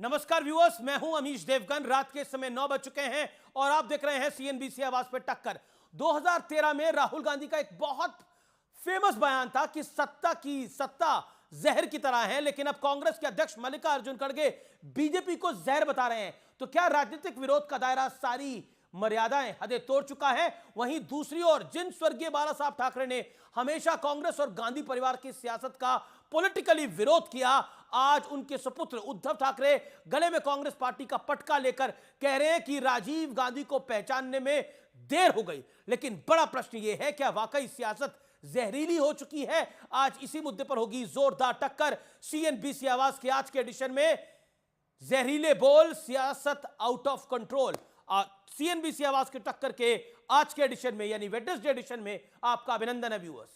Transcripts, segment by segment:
नमस्कार व्यूअर्स, मैं हूं अमीश देवगन। रात के समय 9 बज चुके हैं और आप देख रहे हैं सीएनबीसी आवाज पे टक्कर। 2013 में राहुल गांधी का एक बहुत फेमस बयान था कि सत्ता जहर की तरह है, लेकिन अब कांग्रेस के अध्यक्ष मल्लिकार्जुन खड़गे बीजेपी को जहर बता रहे हैं। तो क्या राजनीतिक विरोध का दायरा सारी मर्यादाएं हदें तोड़ चुका है? वहीं दूसरी ओर जिन स्वर्गीय बाला साहब ठाकरे ने हमेशा कांग्रेस और गांधी परिवार की सियासत का पॉलिटिकली विरोध किया, आज उनके सुपुत्र उद्धव ठाकरे गले में कांग्रेस पार्टी का पटका लेकर कह रहे हैं कि राजीव गांधी को पहचानने में देर हो गई। लेकिन बड़ा प्रश्न यह है, क्या वाकई सियासत जहरीली हो चुकी है? आज इसी मुद्दे पर होगी जोरदार टक्कर। सीएनबीसी आवाज के आज के एडिशन में जहरीले बोल, सियासत आउट ऑफ कंट्रोल। सीएनबीसी आवाज की टक्कर के आज के एडिशन में यानी वेडनेसडे एडिशन में आपका अभिनंदन है व्यूअर्स।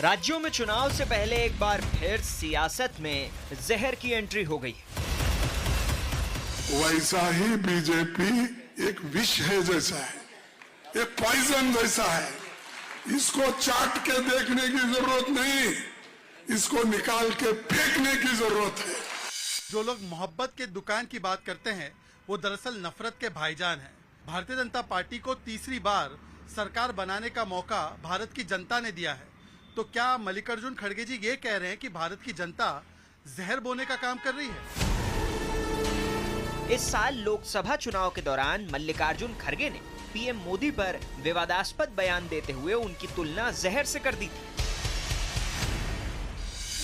राज्यों में चुनाव से पहले एक बार फिर सियासत में जहर की एंट्री हो गई। वैसा ही बीजेपी एक विष है जैसा है, एक पॉइजन जैसा है। इसको चाट के देखने की जरूरत नहीं, इसको निकाल के फेंकने की जरूरत है। जो लोग मोहब्बत के दुकान की बात करते हैं वो दरअसल नफरत के भाईजान हैं। भारतीय जनता पार्टी को तीसरी बार सरकार बनाने का मौका भारत की जनता ने दिया है। तो क्या मल्लिकार्जुन खड़गे जी ये कह रहे हैं कि भारत की जनता जहर बोने का काम कर रही है? इस साल लोकसभा चुनाव के दौरान मल्लिकार्जुन खड़गे ने पीएम मोदी पर विवादास्पद बयान देते हुए उनकी तुलना जहर से कर दी थी।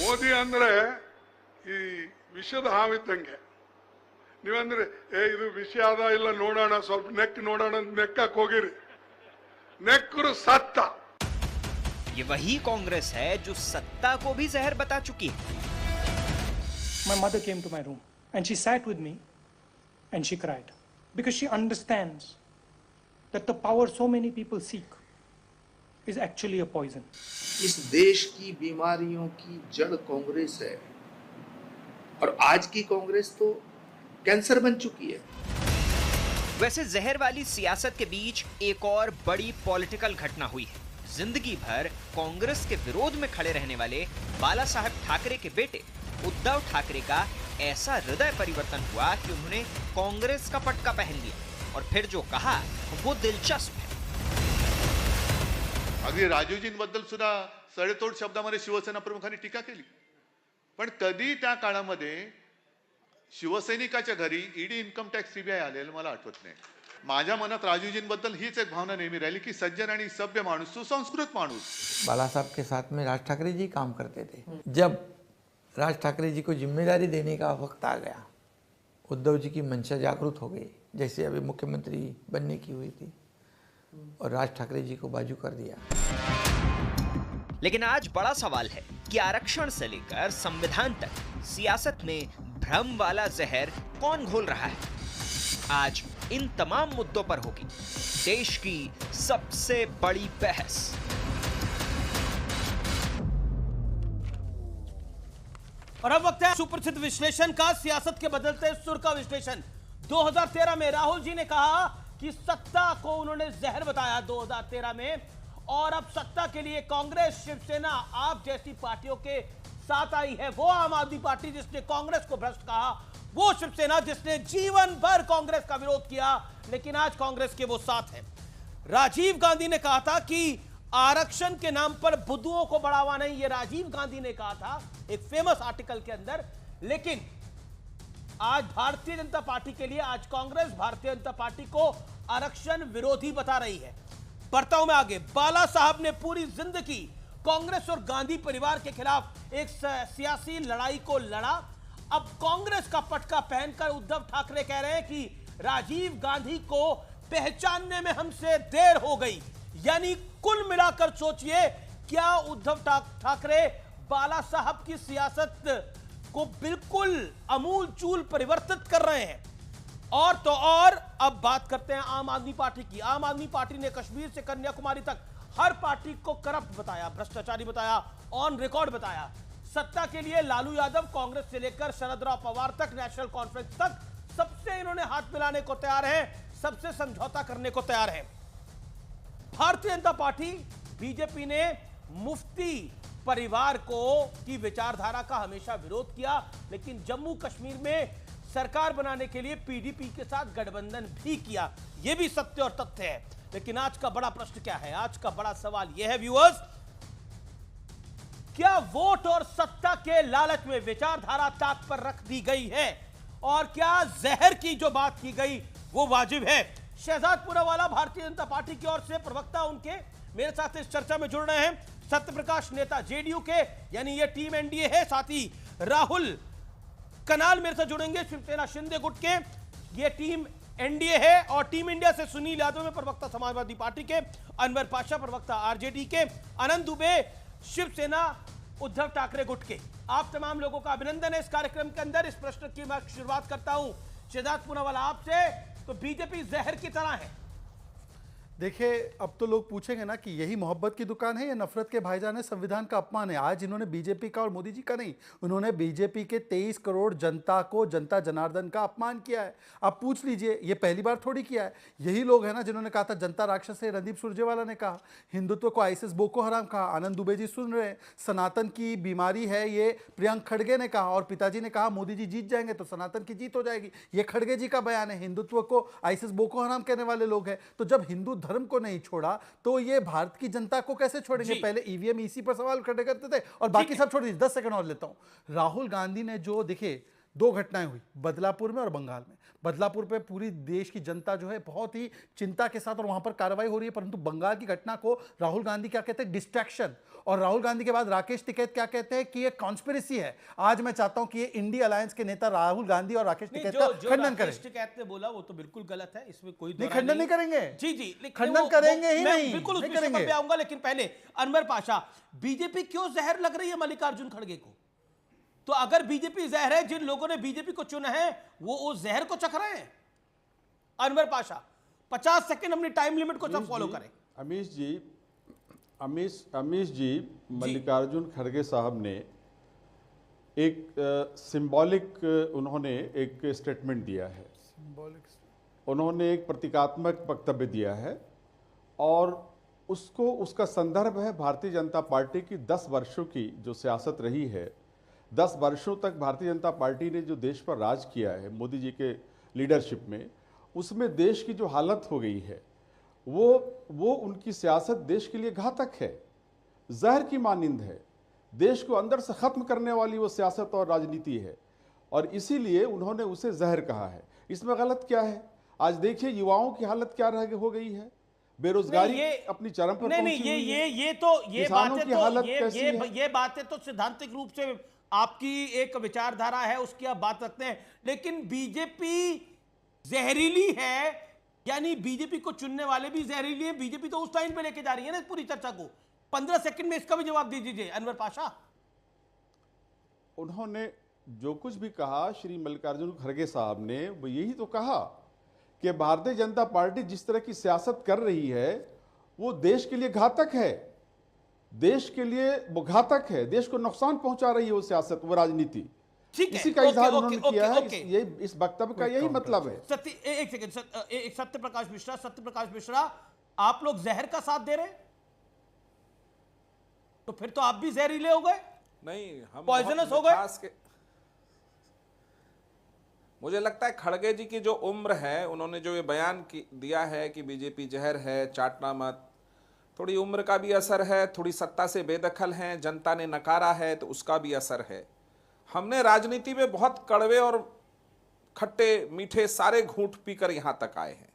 ಮೋದಿ ಅಂದ್ರೆ ಈ ವಿಷದ ಹಾವಿದ್ದಂಗೆ. ನೀವಂದ್ರೆ ಇದು ವಿಷ ಆದ ಇಲ್ಲ ನೋಡೋಣ, ಸ್ವಲ್ಪ ನೆಕ್ ನೋಡೋಣ ಅಂತ ನೆಕ್ಕಕ್ಕೆ ಹೋಗಿರಿ, ನೆಕ್ಕರು ಸತ್ತ। ये वही कांग्रेस है जो सत्ता को भी जहर बता चुकी है। My mother came to my room and she sat with me and she cried because she understands that the power so many people seek is actually a poison. इस देश की बीमारियों की जड़ कांग्रेस है और आज की कांग्रेस तो कैंसर बन चुकी है। वैसे जहर वाली सियासत के बीच एक और बड़ी पॉलिटिकल घटना हुई है। जिंदगी भर कांग्रेस के विरोध में खड़े रहने वाले बाला साहब ठाकरे के बेटे उद्धव ठाकरे का ऐसा हृदय परिवर्तन हुआ कि उन्होंने कांग्रेस का पटका पहन लिया और फिर जो कहा वो दिलचस्प है। अगदी राजीवजींबद्दल सुद्धा सडेतोड शब्दामध्ये शिवसेना प्रमुखांनी टीका केली, पण कधी त्या काळामध्ये शिवसैनिकाच्या घरी ईडी इन्कम टॅक्स सीबीआय आलेलं मला आठवत नाही। माझ्या मनात राजीवजींबद्दल हीच एक भावना नेहमी राहिली की सज्जन आणि सभ्य माणूस, सुसंस्कृत माणूस। बाला साहब के साथ में राज ठाकरे जी काम करते थे। जब राज ठाकरे जी को जिम्मेदारी देने का वक्त आ गया, उद्धव जी की मंशा जागृत हो गई, जैसे अभी मुख्यमंत्री बनने की हुई थी, और राज ठाकरे जी को बाजू कर दिया। लेकिन आज बड़ा सवाल है कि आरक्षण से लेकर संविधान तक सियासत में भ्रम वाला जहर कौन घोल रहा है? आज इन तमाम मुद्दों पर होगी देश की सबसे बड़ी बहस। और अब वक्त है सुप्रसिद्ध विश्लेषण का, सियासत के बदलते सुर का विश्लेषण। 2013 में राहुल जी ने कहा कि सत्ता को उन्होंने जहर बताया 2013 में, और अब सत्ता के लिए कांग्रेस, शिवसेना, आप जैसी पार्टियों के साथ आई है। वो आम आदमी पार्टी जिसने कांग्रेस को भ्रष्ट कहा, वो शिवसेना जिसने जीवन भर कांग्रेस का विरोध किया, लेकिन आज कांग्रेस के वो साथ हैं। राजीव गांधी ने कहा था कि आरक्षण के नाम पर बुद्धुओं को बढ़ावा नहीं, ये राजीव गांधी ने कहा था एक फेमस आर्टिकल के अंदर। लेकिन आज भारतीय जनता पार्टी के लिए आज कांग्रेस भारतीय जनता पार्टी को आरक्षण विरोधी बता रही है। बढ़ता हूं मैं आगे। बाला साहब ने पूरी जिंदगी कांग्रेस और गांधी परिवार के खिलाफ एक सियासी लड़ाई को लड़ा। अब कांग्रेस का पटका पहनकर उद्धव ठाकरे कह रहे हैं कि राजीव गांधी को पहचानने में हमसे देर हो गई। यानी कुल मिलाकर सोचिए, क्या उद्धव ठाकरे बाला साहब की सियासत को बिल्कुल अमूल चूल परिवर्तित कर रहे हैं? और तो और अब बात करते हैं आम आदमी पार्टी की। आम आदमी पार्टी ने कश्मीर से कन्याकुमारी तक हर पार्टी को करप्ट बताया, भ्रष्टाचारी बताया, ऑन रिकॉर्ड बताया। सत्ता के लिए लालू यादव, कांग्रेस से लेकर शरद राव पवार तक, नेशनल कॉन्फ्रेंस तक, सबसे इन्होंने हाथ मिलाने को तैयार है, सबसे समझौता करने को तैयार है। भारतीय जनता पार्टी, बीजेपी ने मुफ्ती परिवार को की विचारधारा का हमेशा विरोध किया, लेकिन जम्मू कश्मीर में सरकार बनाने के लिए पीडीपी के साथ गठबंधन भी किया। यह भी सत्य और तथ्य है। लेकिन आज का बड़ा प्रश्न क्या है? आज का बड़ा सवाल यह है व्यूअर्स, क्या वोट और सत्ता के लालच में विचारधारा ताक पर रख दी गई है और क्या जहर की जो बात की गई वो वाजिब है? शहजाद पूनावाला भारतीय जनता पार्टी की ओर से प्रवक्ता उनके मेरे साथ इस चर्चा में जुड़ रहे हैं। सत्य प्रकाश नेता जेडीयू के, यानी ये टीम एनडीए है। साथ ही राहुल कनाल मेरे साथ जुड़ेंगे, शिवसेना शिंदे गुट के, ये टीम एनडीए है। और टीम इंडिया से सुनील यादव में प्रवक्ता समाजवादी पार्टी के, अनवर पाशा प्रवक्ता आरजेडी के, आनंद दुबे शिवसेना उद्धव ठाकरे गुट के। आप तमाम लोगों का अभिनंदन है इस कार्यक्रम के अंदर। इस प्रश्न की मैं शुरुआत करता हूं शहजाद पूनावाला आपसे, तो बीजेपी जहर की तरह है। देखिए, अब तो लोग पूछेंगे ना कि यही मोहब्बत की दुकान है या नफरत के भाईजान है, संविधान का अपमान है। आज इन्होंने बीजेपी का और मोदी जी का नहीं, उन्होंने बीजेपी के 23 करोड़ जनता को, जनता जनार्दन का अपमान किया है। आप पूछ लीजिए, ये पहली बार थोड़ी किया है। यही लोग हैं ना जिन्होंने कहा था जनता राक्षस है, रणदीप सुरजेवाला ने कहा। हिंदुत्व को आईएसआईएस बोको हराम कहा, आनंद दुबे जी सुन रहे हैं। सनातन की बीमारी है ये प्रियंक खड़गे ने कहा, और पिताजी ने कहा मोदी जी जीत जाएंगे तो सनातन की जीत हो जाएगी। ये खड़गे जी का बयान है। हिंदुत्व को आईएसआईएस बोको हराम कहने वाले लोग हैं। तो जब हिंदू धर्म को नहीं छोड़ा तो ये भारत की जनता को कैसे छोड़ेंगे? पहले ईवीएम ईसी पर सवाल खड़े करते थे और बाकी सब छोड़ दीजिए। 10 सेकंड और लेता हूं। राहुल गांधी ने जो, देखिए, 2 घटनाएं हुई बदलापुर में और बंगाल में। बदलापुर पे पूरी देश की जनता जो है बहुत ही चिंता के साथ, और वहां पर कार्रवाई हो रही है, परंतु बंगाल की घटना को राहुल गांधी क्या कहते हैं? डिस्ट्रैक्शन। और राहुल गांधी के बाद राकेश टिकैत क्या कहते हैं? कि ये कॉन्स्पिरेसी है। आज मैं चाहता हूं कि ये इंडिया अलायंस के नेता राहुल गांधी और राकेश टिकैत का खंडन करें। राकेश टिकैत ने बोला वो तो बिल्कुल गलत है, इसमें कोई नहीं, खंडन नहीं करेंगे। जी, खंडन करेंगे ही नहीं, बिल्कुल उस विषय पर आऊंगा। लेकिन पहले अनवर पाशा, बीजेपी क्यों जहर लग रही है मल्लिकार्जुन खड़गे को? तो अगर बीजेपी जहर है, जिन लोगों ने बीजेपी को चुना है वो जहर को चख रहे हैं। अनवर पाशा, 50 सेकंड अपनी टाइम लिमिट को सब फॉलो करें। अमीश जी, मल्लिकार्जुन खड़गे साहब ने एक सिंबॉलिक उन्होंने एक स्टेटमेंट दिया है। उन्होंने एक प्रतीकात्मक वक्तव्य दिया है और उसका संदर्भ है भारतीय जनता पार्टी की 10 वर्षों की जो सियासत रही है। 10 वर्षों तक भारतीय जनता पार्टी ने जो देश पर राज किया है मोदी जी के लीडरशिप में, उसमें देश की जो हालत हो गई है वो उनकी सियासत देश के लिए घातक है, जहर की मानिंद है। देश को अंदर से खत्म करने वाली वो सियासत और राजनीति है, और इसीलिए उन्होंने उसे जहर कहा है। इसमें गलत क्या है? आज देखिए युवाओं की हालत क्या हो गई है। बेरोजगारी अपनी चरम पर पहुंची हुई है। ये बातें तो सिद्धांतिक रूप से आपकी एक विचारधारा है, उसकी आप बात रखते हैं। लेकिन बीजेपी जहरीली है, यानी बीजेपी को चुनने वाले भी जहरीली है। बीजेपी तो उस लाइन पे लेके जा रही है ना पूरी चर्चा को। 15 सेकंड में इसका भी जवाब दे दीजिए अनवर पाशा। उन्होंने जो कुछ भी कहा, श्री मल्लिकार्जुन खड़गे साहब ने वो यही तो कहा कि भारतीय जनता पार्टी जिस तरह की सियासत कर रही है वो देश के लिए घातक है। देश के लिए वो घातक है, देश को नुकसान पहुंचा रही है वो सियासत, वो राजनीति। इसी का इजहार उन्होंने किया है। इस वक्तव्य का यही मतलब है। एक सेकंड, सत्य प्रकाश मिश्रा, आप लोग जहर का साथ दे रहे हैं, तो फिर तो आप भी जहरीले हो गए। नहीं, हम पॉइजनस हो गए। मुझे लगता है खड़गे जी की जो उम्र है, उन्होंने जो ये बयान दिया है कि बीजेपी जहर है, चाटना मत, थोड़ी उम्र का भी असर है, थोड़ी सत्ता से बेदखल हैं, जनता ने नकारा है तो उसका भी असर है। हमने राजनीति में बहुत कड़वे और खट्टे मीठे सारे घूंट पीकर यहाँ तक आए हैं।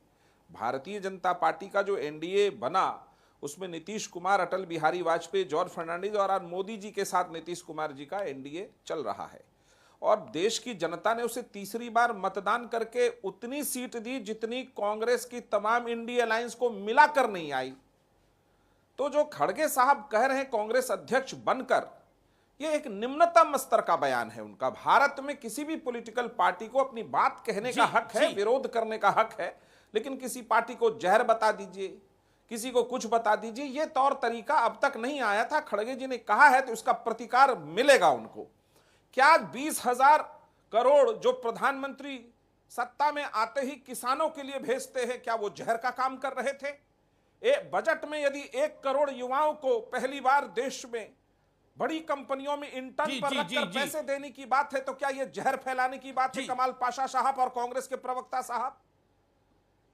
भारतीय जनता पार्टी का जो एनडीए बना, उसमें नीतीश कुमार, अटल बिहारी वाजपेयी, जॉर्ज फर्नांडिस और आज मोदी जी के साथ नीतीश कुमार जी का एनडीए चल रहा है। और देश की जनता ने उसे तीसरी बार मतदान करके उतनी सीट दी जितनी कांग्रेस की तमाम इंडिया अलायंस को मिलाकर नहीं आई। तो जो खड़गे साहब कह रहे हैं कांग्रेस अध्यक्ष बनकर, ये एक निम्नतम स्तर का बयान है उनका। भारत में किसी भी पॉलिटिकल पार्टी को अपनी बात कहने का हक है, विरोध करने का हक है, लेकिन किसी पार्टी को जहर बता दीजिए, किसी को कुछ बता दीजिए, ये तौर तरीका अब तक नहीं आया था। खड़गे जी ने कहा है तो उसका प्रतिकार मिलेगा उनको। क्या 20,000 करोड़ जो प्रधानमंत्री सत्ता में आते ही किसानों के लिए भेजते हैं, क्या वो जहर का काम कर रहे थे? बजट में यदि 1 करोड़ युवाओं को पहली बार देश में बड़ी कंपनियों में इंटर्न पर रखकर पैसे देने की बात है, तो क्या यह जहर फैलाने की बात है कमाल पाशा साहब और कांग्रेस के प्रवक्ता साहब?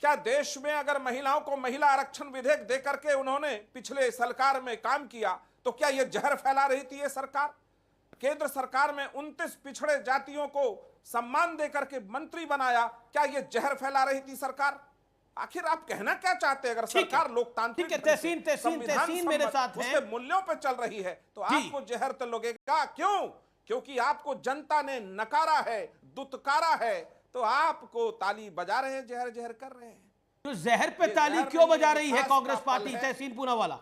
क्या देश में अगर महिलाओं को महिला आरक्षण विधेयक देकर के उन्होंने पिछले सरकार में काम किया, तो क्या यह जहर फैला रही थी ये सरकार? केंद्र सरकार में 29 पिछड़े जातियों को सम्मान देकर के मंत्री बनाया, क्या यह जहर फैला रही थी सरकार? आखिर आप कहना क्या चाहते हैं? अगर सरकार लोकतांत्रिक तहसीन मेरे साथ है, उसके मूल्यों पर चल रही है, तो आपको जहर तो लगेगा। क्यों? क्योंकि आपको जनता ने नकारा है, दुत्कारा है, तो आपको ताली बजा रहे हैं, जहर जहर कर रहे हैं। तो जहर पे ताली क्यों बजा रही है कांग्रेस पार्टी? तहसीन पूनावाला।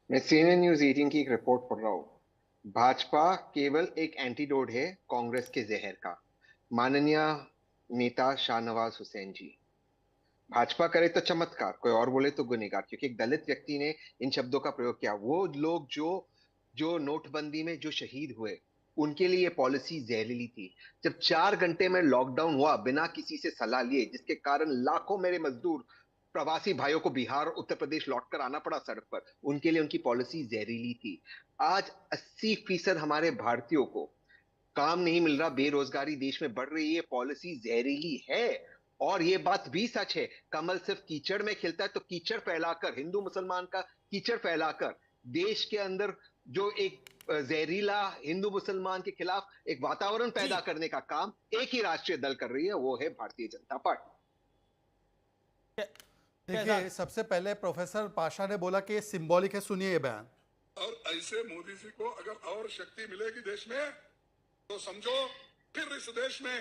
मैं CNN न्यूज 18 की एक रिपोर्ट पढ़ रहा हूँ। भाजपा केवल एक एंटीडोट है कांग्रेस के जहर का। माननीय नेता शाहनवाज हुसैन जी, भाजपा करे तो चमत्कार, कोई और बोले तो गुनहगार, क्योंकि एक दलित व्यक्ति ने इन शब्दों का प्रयोग किया। वो लोग जो नोटबंदी में जो शहीद हुए, उनके लिए ये पॉलिसी जहरीली थी। जब 4 घंटे में लॉकडाउन हुआ बिना किसी से सलाह लिए, जिसके कारण लाखों मेरे मजदूर प्रवासी भाइयों को बिहार उत्तर प्रदेश लौटकर आना पड़ा सड़क पर, उनके लिए उनकी पॉलिसी जहरीली थी। आज 80% हमारे भारतीयों को काम नहीं मिल रहा, बेरोजगारी देश में बढ़ रही है, पॉलिसी जहरीली है। और ये बात भी सच है, कमल सिर्फ कीचड़ में खिलता है, तो कीचड़ फैलाकर, हिंदू मुसलमान का कीचड़ फैलाकर देश के अंदर जो एक जहरीला हिंदू मुसलमान के खिलाफ एक वातावरण पैदा करने का काम एक ही राष्ट्रीय दल कर रही है, वो है भारतीय जनता पार्टी। देखिए, सबसे पहले प्रोफेसर पाशा ने बोला कि ये सिंबॉलिक है, सुनिए ये बयान। और ऐसे मोदी जी को अगर और शक्ति मिलेगी देश में, तो समझो फिर इस देश में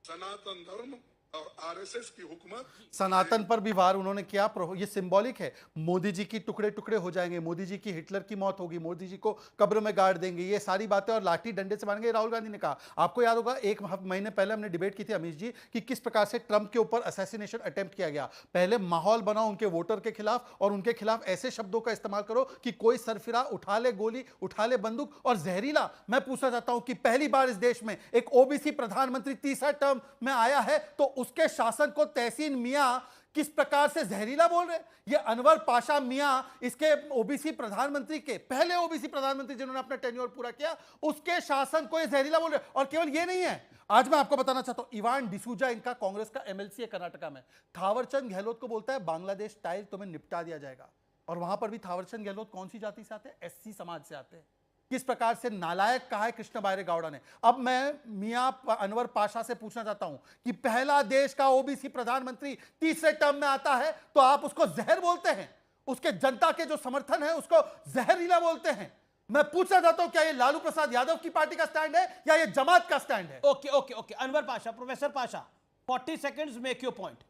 सनातन धर्म और आरएसएस की हुकूमत। सनातन पर भी वार उन्होंने किया। ये सिंबॉलिक है। मोदी जी की टुकड़े टुकड़े हो जाएंगे, मोदी जी की हिटलर की मौत होगी, मोदी जी को कब्र में गाड़ देंगे, ये सारी बातें, और लाठी डंडे से मारेंगे। राहुल गांधी ने कहा, आपको याद होगा 1 महीने पहले हमने डिबेट की थी अमित जी, कि किस प्रकार से ट्रंप के ऊपर असैसिनेशन अटेम्प्ट किया गया। पहले माहौल बनाओ उनके वोटर के खिलाफ, और उनके खिलाफ ऐसे शब्दों का इस्तेमाल करो कि कोई सरफिरा उठा ले गोली, उठा ले बंदूक। और जहरीला, मैं पूछना चाहता हूं कि पहली बार इस देश में एक ओबीसी प्रधानमंत्री तीसरा टर्म में आया है, तो उसके शासन को तहसीन मियां किस प्रकार से जहरीला बोल रहे हैं। ये अनवर पाशा मियां, इसके ओबीसी प्रधानमंत्री के पहले ओबीसी प्रधानमंत्री जिन्होंने अपना टेन्योर पूरा किया, उसके शासन को ये जहरीला बोल रहे हैं। और केवल ये नहीं है, आज मैं आपको बताना चाहता हूं, इवान डिसूजा इनका कांग्रेस का एमएलसी है कर्नाटका में, थावरचंद गहलोत को बोलता है बांग्लादेश स्टाइल तुम्हें निपटा दिया जाएगा। और वहां पर भी थावरचंद गहलोत कौन सी जाति से आते हैं? एससी समाज से आते हैं। किस प्रकार से नालायक कहा है कृष्ण बायरे गौड़ा ने। अब मैं मियां अनवर पाशा से पूछना चाहता हूं कि पहला देश का ओबीसी प्रधानमंत्री तीसरे टर्म में आता है, तो आप उसको जहर बोलते हैं, उसके जनता के जो समर्थन है उसको जहरीला बोलते हैं। मैं पूछना चाहता हूं, क्या ये लालू प्रसाद यादव की पार्टी का स्टैंड है या ये जमात का स्टैंड है? Okay okay okay, Anwar Pasha, professor Pasha, 40 seconds, make your point.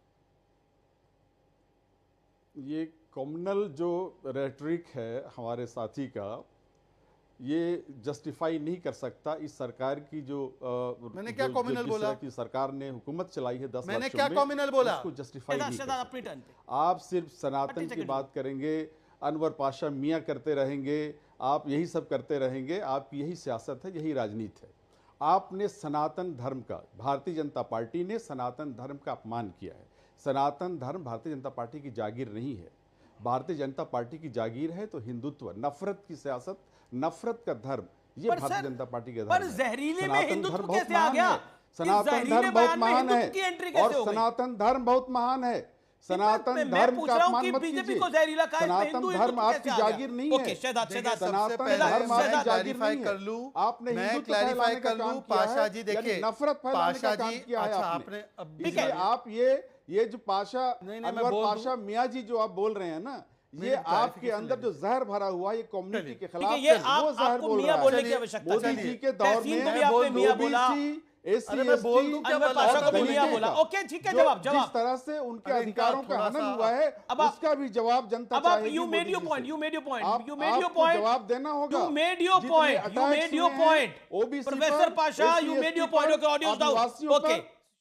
ये कॉम्युनल जो रेटरिक है हमारे साथी का, ये जस्टिफाई नहीं कर सकता इस सरकार की जो मैंने क्या कॉम्युनल बोला? कि सरकार ने हुकूमत चलाई है 10 वर्षों में, मैंने क्या कॉम्युनल बोला? उसको जस्टिफाई नहीं कर अपनी टर्न पे आप सिर्फ सनातन की बात करेंगे, अनवर पाशा मियां करते रहेंगे, आप यही सब करते रहेंगे, आपकी यही सियासत है, यही राजनीति है। आपने सनातन धर्म का, भारतीय जनता पार्टी ने सनातन धर्म का अपमान किया है। सनातन धर्म भारतीय जनता पार्टी की जागीर नहीं है। भारतीय जनता पार्टी की जागीर है तो हिंदुत्व, नफरत की सियासत, नफरत का धर्म, ये भारतीय जनता पार्टी का धर्म है। पर जहरीले में हिंदुत्व कैसे आ गया? सनातन धर्म बहुत महान है, और सनातन धर्म बहुत महान है। सनातन धर्म का अपमान मत कीजिए। सनातन धर्म आपकी जागीर नहीं है। सनातन धर्म आपकी जागीर नहीं है। आपने मैं क्लैरिफाई कर लूं पाशा जी, देखिए नफरत फैलाने का काम किया है आपने। इसलिए आप ये जो पाशा, अनवर पाशा मियां जी जो आप बोल रहे हैं ना, ये आपके अंदर जो जहर भरा हुआ है, ये कम्युनिटी के खिलाफ वो जहर बोल रहा है। मोदी जी के दौर में जिस तरह से उनके अधिकारों का हनन हुआ है, उसका भी जवाब जनता चाहेगी। You made your point. जवाब देना होगा। You made your point. Professor Pasha, you made your point. Okay, audio down. Okay.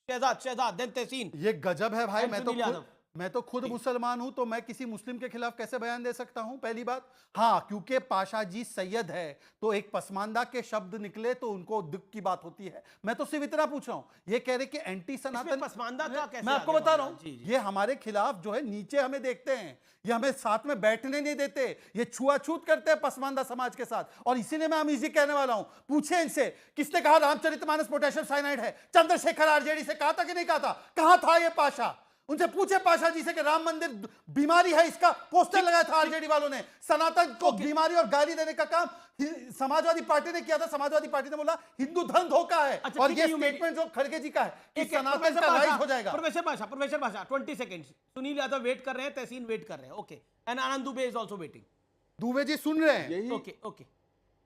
Shahzad, then तहसीन। ये गजब है भाई। मैं तो मैं तो खुद मुसलमान हूं, तो मैं किसी मुस्लिम के खिलाफ कैसे बयान दे सकता हूं? पहली बात। हाँ, क्योंकि पाशा जी सैयद है तो एक पसमानदा के शब्द निकले तो उनको दुख की बात होती है। मैं तो सिर्फ इतना पूछ रहा हूं। ये कह रहे कि एंटी सनातन पसमानदा का कैसे मैं आपको आगे बता रहा बढ़ा? जी, हूं, जी। ये हमारे खिलाफ जो है नीचे हमें देखते हैं, ये हमें साथ में बैठने नहीं देते, ये छुआछूत करते हैं पसमानदा समाज के साथ। और इसीलिए मैं अमीर जी कहने वाला हूं, पूछे इनसे किसने कहा रामचरितमानस पोटेशियम साइनाइड है? चंद्रशेखर आरजेडी से कहा था कि नहीं कहा था? कहां था ये पाशा? उनसे पूछे पाशा जी से कि राम मंदिर बीमारी है, इसका पोस्टर लगाया था आरजेडी वालों ने। सनातन को बीमारी और गाली देने का काम समाजवादी पार्टी ने किया था। समाजवादी पार्टी ने बोला हिंदू धर्म धोखा है। अच्छा, और ठीक ये है, स्टेटमेंट जो खड़गे जी का है कि ठीक है, सनातन का राइज हो जाएगा। प्रोफेसर भाषा 20 सेकंड्स। सुनील यादव वेट कर रहे हैं, तहसीन वेट कर रहे हैं। Okay, and Anand Dubey is also waiting. Dubey ji सुन रहे हैं? यही ओके ओके,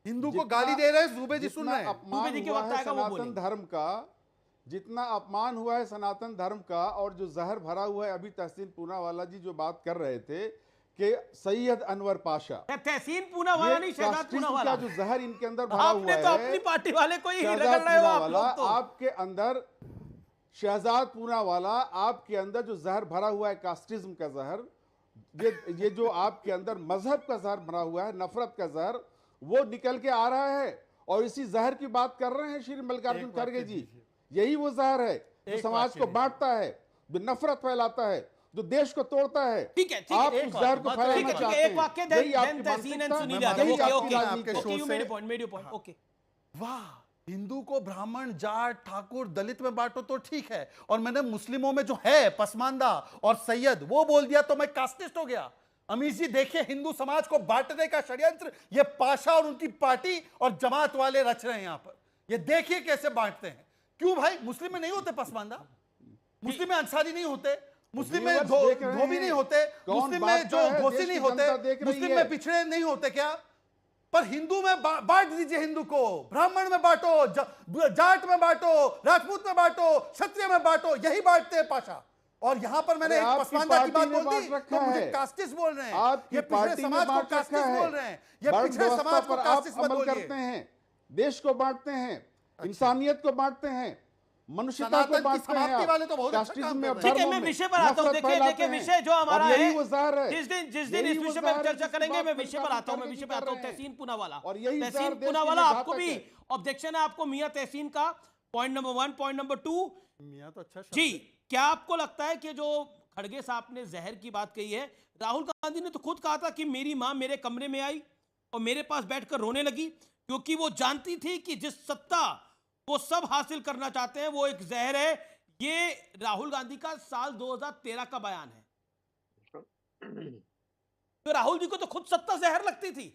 हिंदू को गाली दे रहे हैं, दुबे जी सुन जितना रहे हैं। दुबे अपमान जी के हुआ वक्त है आएगा वो सनातन बोलेंगे। धर्म का, जितना अपमान हुआ है सनातन धर्म का, और जो जहर भरा हुआ है, अभी तहसीन पूनावाला जी जो बात कर रहे थे कि सैयद अनवर पाशा, तहसीन पूनावाला नहीं, शहजाद कास्टिज्म पूनावाला। का जो जहर इनके अंदर भरा हुआ आपने है, तो अपनी पार्टी वाले को ही शहजाद रगड़ रहे हो आप पूनावाला, लोग तो। आपके अंदर शहजाद पूनावाला, आपके अंदर जो जहर भरा हुआ है कास्टिज्म का जहर, ये जो आपके अंदर मजहब का जहर भरा हुआ है, नफरत का जहर, वो निकल के आ रहा है। और इसी जहर की बात कर रहे हैं श्री मल्लिकार्जुन खड़गे जी। यही वो जहर है जो समाज को बांटता है, जो नफरत फैलाता है, जो देश को तोड़ता है। ठीक है, आप एक उस जहर को फैलाना चाहते हैं। एक वाक्य यही आपकी देन तहसीन एंड मानसिकता, सुनील यही यादव। आपकी ओके राजनीति ओके, है। You made your point. Okay, वाह, हिंदू को ब्राह्मण, जाट, ठाकुर, दलित में बांटो तो ठीक है, और मैंने मुस्लिमों में जो है पसमानदा और सैयद वो बोल दिया तो मैं कास्टिस्ट हो गया। अमीर जी देखिए, हिंदू समाज को बांटने का षड्यंत्र ये पाशा और उनकी पार्टी और जमात वाले रच रहे हैं यहां पर। ये देखिए कैसे बांटते हैं। क्यों भाई? मुस्लिम में नहीं होते पसमानदा, मुस्लिम में अंसारी नहीं होते, मुस्लिम में धोबी नहीं होते, मुस्लिम में जो घोसी नहीं होते, मुस्लिम में पिछड़े नहीं होते क्या? पर हिंदू में बांट दीजिए, हिंदू को ब्राह्मण में बांटो, जाट में बांटो, राजपूत में बांटो, क्षत्रिय में बांटो, यही बांटते हैं पाशा। और यहां पर मैंने एक पसमानदा की बात बोल दी तो मुझे कास्टिस्ट बोल रहे हैं। ये पिछड़े समाज को कास्टिस्ट बोल रहे हैं, ये पिछड़े समाज को कास्टिस्ट मत बोलिए। करते हैं, देश को बांटते हैं, इंसानियत को बांटते हैं, मनुष्यता को बांटते हैं। समाप्ति वाले तो बहुत अच्छा कास्टिज्म काम में, कर रहे हैं। ठीक है, मैं विषय पर आता हूं। देखिए विषय जो हमारा है, जिस दिन इस विषय पर चर्चा करेंगे, मैं विषय पर आता हूं। मैं विषय पर आता हूं। तहसीन पूनावाला, और यही तहसीन पूनावाला, आपको भी ऑब्जेक्शन है? आपको मियां तहसीन का पॉइंट नंबर 1, पॉइंट नंबर 2। मियां तो अच्छा जी, क्या आपको लगता है कि जो खड़गे साहब ने जहर की बात कही है, राहुल गांधी ने तो खुद कहा था कि मेरी मां मेरे कमरे में आई और मेरे पास बैठकर रोने लगी, क्योंकि वो जानती थी कि जिस सत्ता वो सब हासिल करना चाहते हैं वो एक जहर है। ये राहुल गांधी का साल 2013 का बयान है। तो राहुल जी को तो खुद सत्ता जहर लगती थी।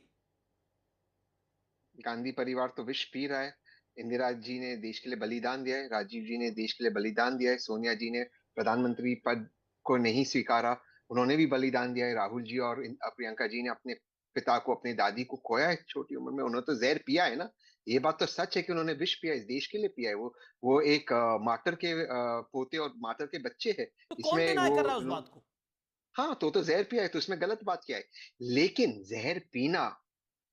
गांधी परिवार तो विष पी रहा है। इंदिरा जी ने देश के लिए बलिदान दिया है, राजीव जी ने देश के लिए बलिदान दिया है, सोनिया जी ने प्रधानमंत्री पद को नहीं स्वीकारा, उन्होंने भी बलिदान दिया है। राहुल जी और प्रियंका जी ने अपने पिता को, अपनी दादी को खोया है छोटी उम्र में, उन्होंने तो जहर पिया है ना। ये बात तो सच है कि उन्होंने विष पिया, इस देश के लिए पिया है। वो एक मार्टर के पोते और मार्टर के बच्चे है। तो कौन डिनाई कर रहा है उस बात को? हाँ, तो जहर पिया है, तो इसमें गलत बात क्या है? लेकिन जहर पीना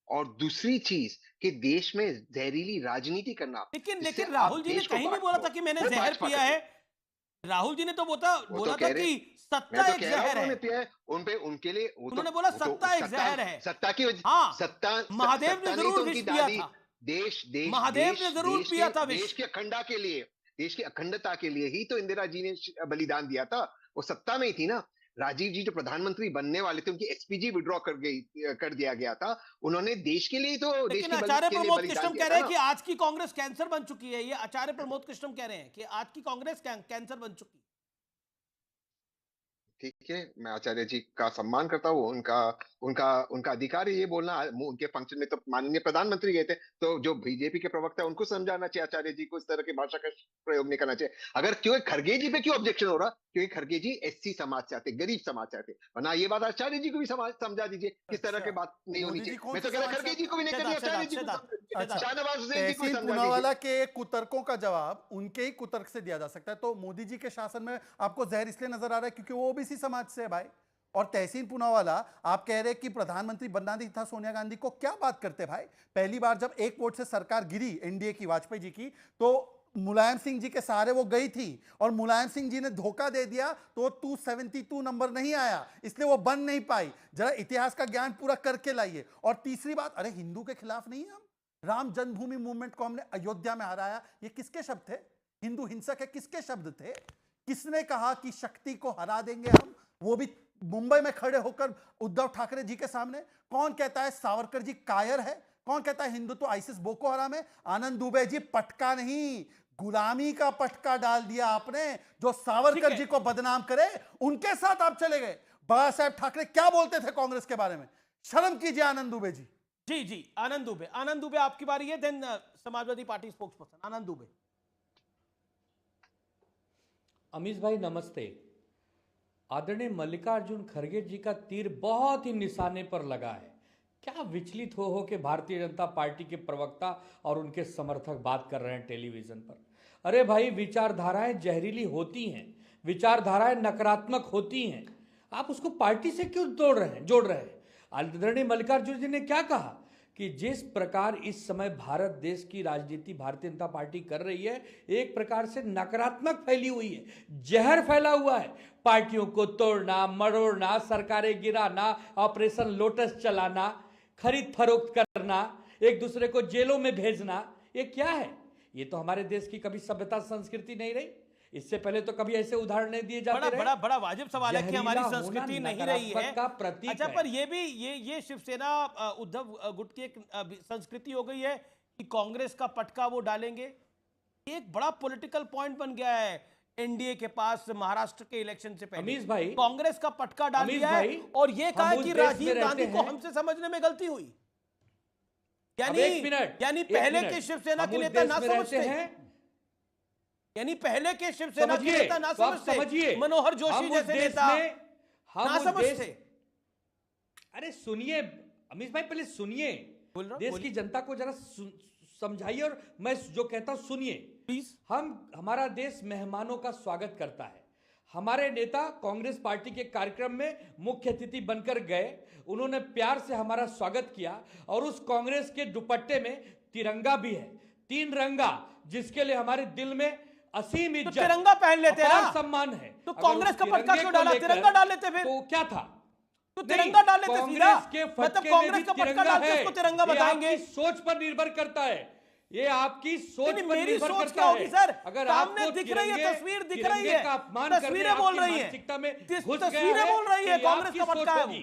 और दूसरी चीज कि देश में जहरीली राजनीति करना। लेकिन राहुल जी ने कहीं नहीं बोला था कि मैंने जहर पिया है। राहुल जी ने तो बोला था कि सत्ता एक जहर है। उनके लिए उन्होंने बोला सत्ता एक जहर है। सत्ता की सत्ता महादेव ने जरूर विष पिया था। महादेव ने जरूर पिया था विष। देश की अखंडता के लिए, देश की अखंडता के लिए ही तो इंदिरा जी ने बलिदान दिया था। वो सत्ता में ही थी ना। राजीव जी जो प्रधानमंत्री बनने वाले थे, उनकी एसपीजी विड्रॉ कर दिया गया था। उन्होंने देश के लिए तो देश लेकिन आचार्य प्रमोद कृष्णम कह रहे हैं कि आज की कांग्रेस कैंसर बन चुकी है। ये आचार्य प्रमोद कृष्णम कह रहे हैं कि आज की कांग्रेस कैंसर बन चुकी है। ठीक है, मैं आचार्य जी का सम्मान करता हूँ। उनका अधिकार है ये बोलना। उनके फंक्शन में तो माननीय प्रधानमंत्री गए थे, तो जो बीजेपी के प्रवक्ता है उनको समझाना चाहिए, आचार्य जी को इस तरह की भाषा का प्रयोग नहीं करना चाहिए। अगर क्यों खड़गे जी पे क्यों ऑब्जेक्शन हो रहा? क्योंकि खड़गे जी एससी समाज से आते, गरीब समाज से आते। वरना ये बात आचार्य जी को भी समझा दीजिए, किस तरह की बात नहीं होनी चाहिए। मैं तो कह रहा खड़गे जी को भी नहीं करनी, आचार्य जी को, शाहनवाज हुसैन जी को पूनावाला के कुतर्कों का जवाब उनके ही कुतर्क से दिया जा सकता है। तो मोदी जी के शासन में आपको जहर इसलिए नजर आ रहा है क्योंकि वो ओबीसी समाज से है भाई। और तहसीन पूनावाला, आप कह रहे हैं कि प्रधानमंत्री बनना नहीं था सोनिया गांधी को। क्या बात करते भाई? पहली बार जब एक वोट से सरकार गिरी एनडीए की, वाजपेयी जी की, तो मुलायम सिंह जी के सहारे वो गई थी और मुलायम सिंह जी ने धोखा दे दिया तो 272 नंबर नहीं आया, इसलिए वो बन नहीं पाई। जरा इतिहास का ज्ञान पूरा करके लाइए। और तीसरी बात, अरे हिंदू के खिलाफ नहीं है हम। राम जन्मभूमि मूवमेंट को हमने अयोध्या में हराया, ये किसके शब्द थे? हिंदू हिंसक है किसके शब्द थे? किसने कहा कि शक्ति को हरा देंगे हम, वो भी मुंबई में खड़े होकर उद्धव ठाकरे जी के सामने? कौन कहता है सावरकर जी कायर है? कौन कहता है हिंदू तो आईसिस बोको हराम है? आनंद दुबे जी, पटका नहीं, गुलामी का पटका डाल दिया आपने। जो सावरकर जी को बदनाम करे उनके साथ आप चले गए। बाबा साहेब ठाकरे क्या बोलते थे कांग्रेस के बारे में? शर्म कीजिए आनंद दुबे जी। जी जी, आनंद दुबे आपकी बारी है, then Samajwadi Party spokesperson Anand Dubey. Amish भाई नमस्ते। आदरणीय मल्लिकार्जुन खड़गे जी का तीर बहुत ही निशाने पर लगा है। क्या विचलित हो के भारतीय जनता पार्टी के प्रवक्ता और उनके समर्थक बात कर रहे हैं टेलीविजन पर? अरे भाई, विचारधाराएं जहरीली होती हैं, विचारधाराएं नकारात्मक होती हैं, आप उसको पार्टी से क्यों जोड़ रहे हैं? आदरणीय मल्लिकार्जुन जी ने क्या कहा कि जिस प्रकार इस समय भारत देश की राजनीति भारतीय जनता पार्टी कर रही है, एक प्रकार से नकारात्मक फैली हुई है, जहर फैला हुआ है। पार्टियों को तोड़ना, मरोड़ना, सरकारें गिराना, ऑपरेशन लोटस चलाना, खरीद फरोख्त करना, एक दूसरे को जेलों में भेजना, ये क्या है? ये तो हमारे देश की कभी सभ्यता संस्कृति नहीं रही। इससे पहले तो कभी ऐसे उदाहरण नहीं दिए जाते रहे। बड़ा वाजिब सवाल है कि हमारी संस्कृति नहीं रही है का प्रतीक अच्छा है। पर ये भी ये शिवसेना उद्धव गुट की एक संस्कृति हो गई है कि कांग्रेस का पटका वो डालेंगे। एक बड़ा पॉलिटिकल पॉइंट बन गया है एनडीए के पास महाराष्ट्र के इलेक्शन से पहले। अमीश भाई, कांग्रेस का पटका डाल दिया है और ये कहा कि राजीव गांधी को हमसे समझने में गलती हुई। यानी पहले के शिवसेना के नेता ना समझते हैं, यानी पहले के शिवसेना के नेता ना समझते, मनोहर जोशी जैसे नेता ना समझते। अरे सुनिए अमीश भाई, पहले सुनिए, देश की जनता को जरा समझाइए और मैं जो कहता हूं सुनिए प्लीज। हमारा देश मेहमानों का स्वागत करता है। हमारे नेता कांग्रेस पार्टी के कार्यक्रम में मुख्य अतिथि बनकर गए, उन्होंने प्यार से हमारा स्वागत किया और उस कांग्रेस के दुपट्टे में तिरंगा भी है, 3 रंगा, जिसके लिए हमारे दिल में असीम इज्जत, तो तिरंगा पहन लेते हैं, सम्मान है। तो कांग्रेस का पटका क्यों डाला? तिरंगा डाल लेते फिर तो क्या था? तो तिरंगा डाल लेते सीधा, मतलब कांग्रेस का पटका डाल के उसको तिरंगा बताएंगे। सोच पर निर्भर करता है, ये आपकी सोच पर मेरी निर्भर सोच करता क्या होगी सर? अगर सामने आपको दिख रही है, तस्वीर दिख रही है, तस्वीरें बोल रही है, तस्वीरें बोल रही है कांग्रेस का पटका है।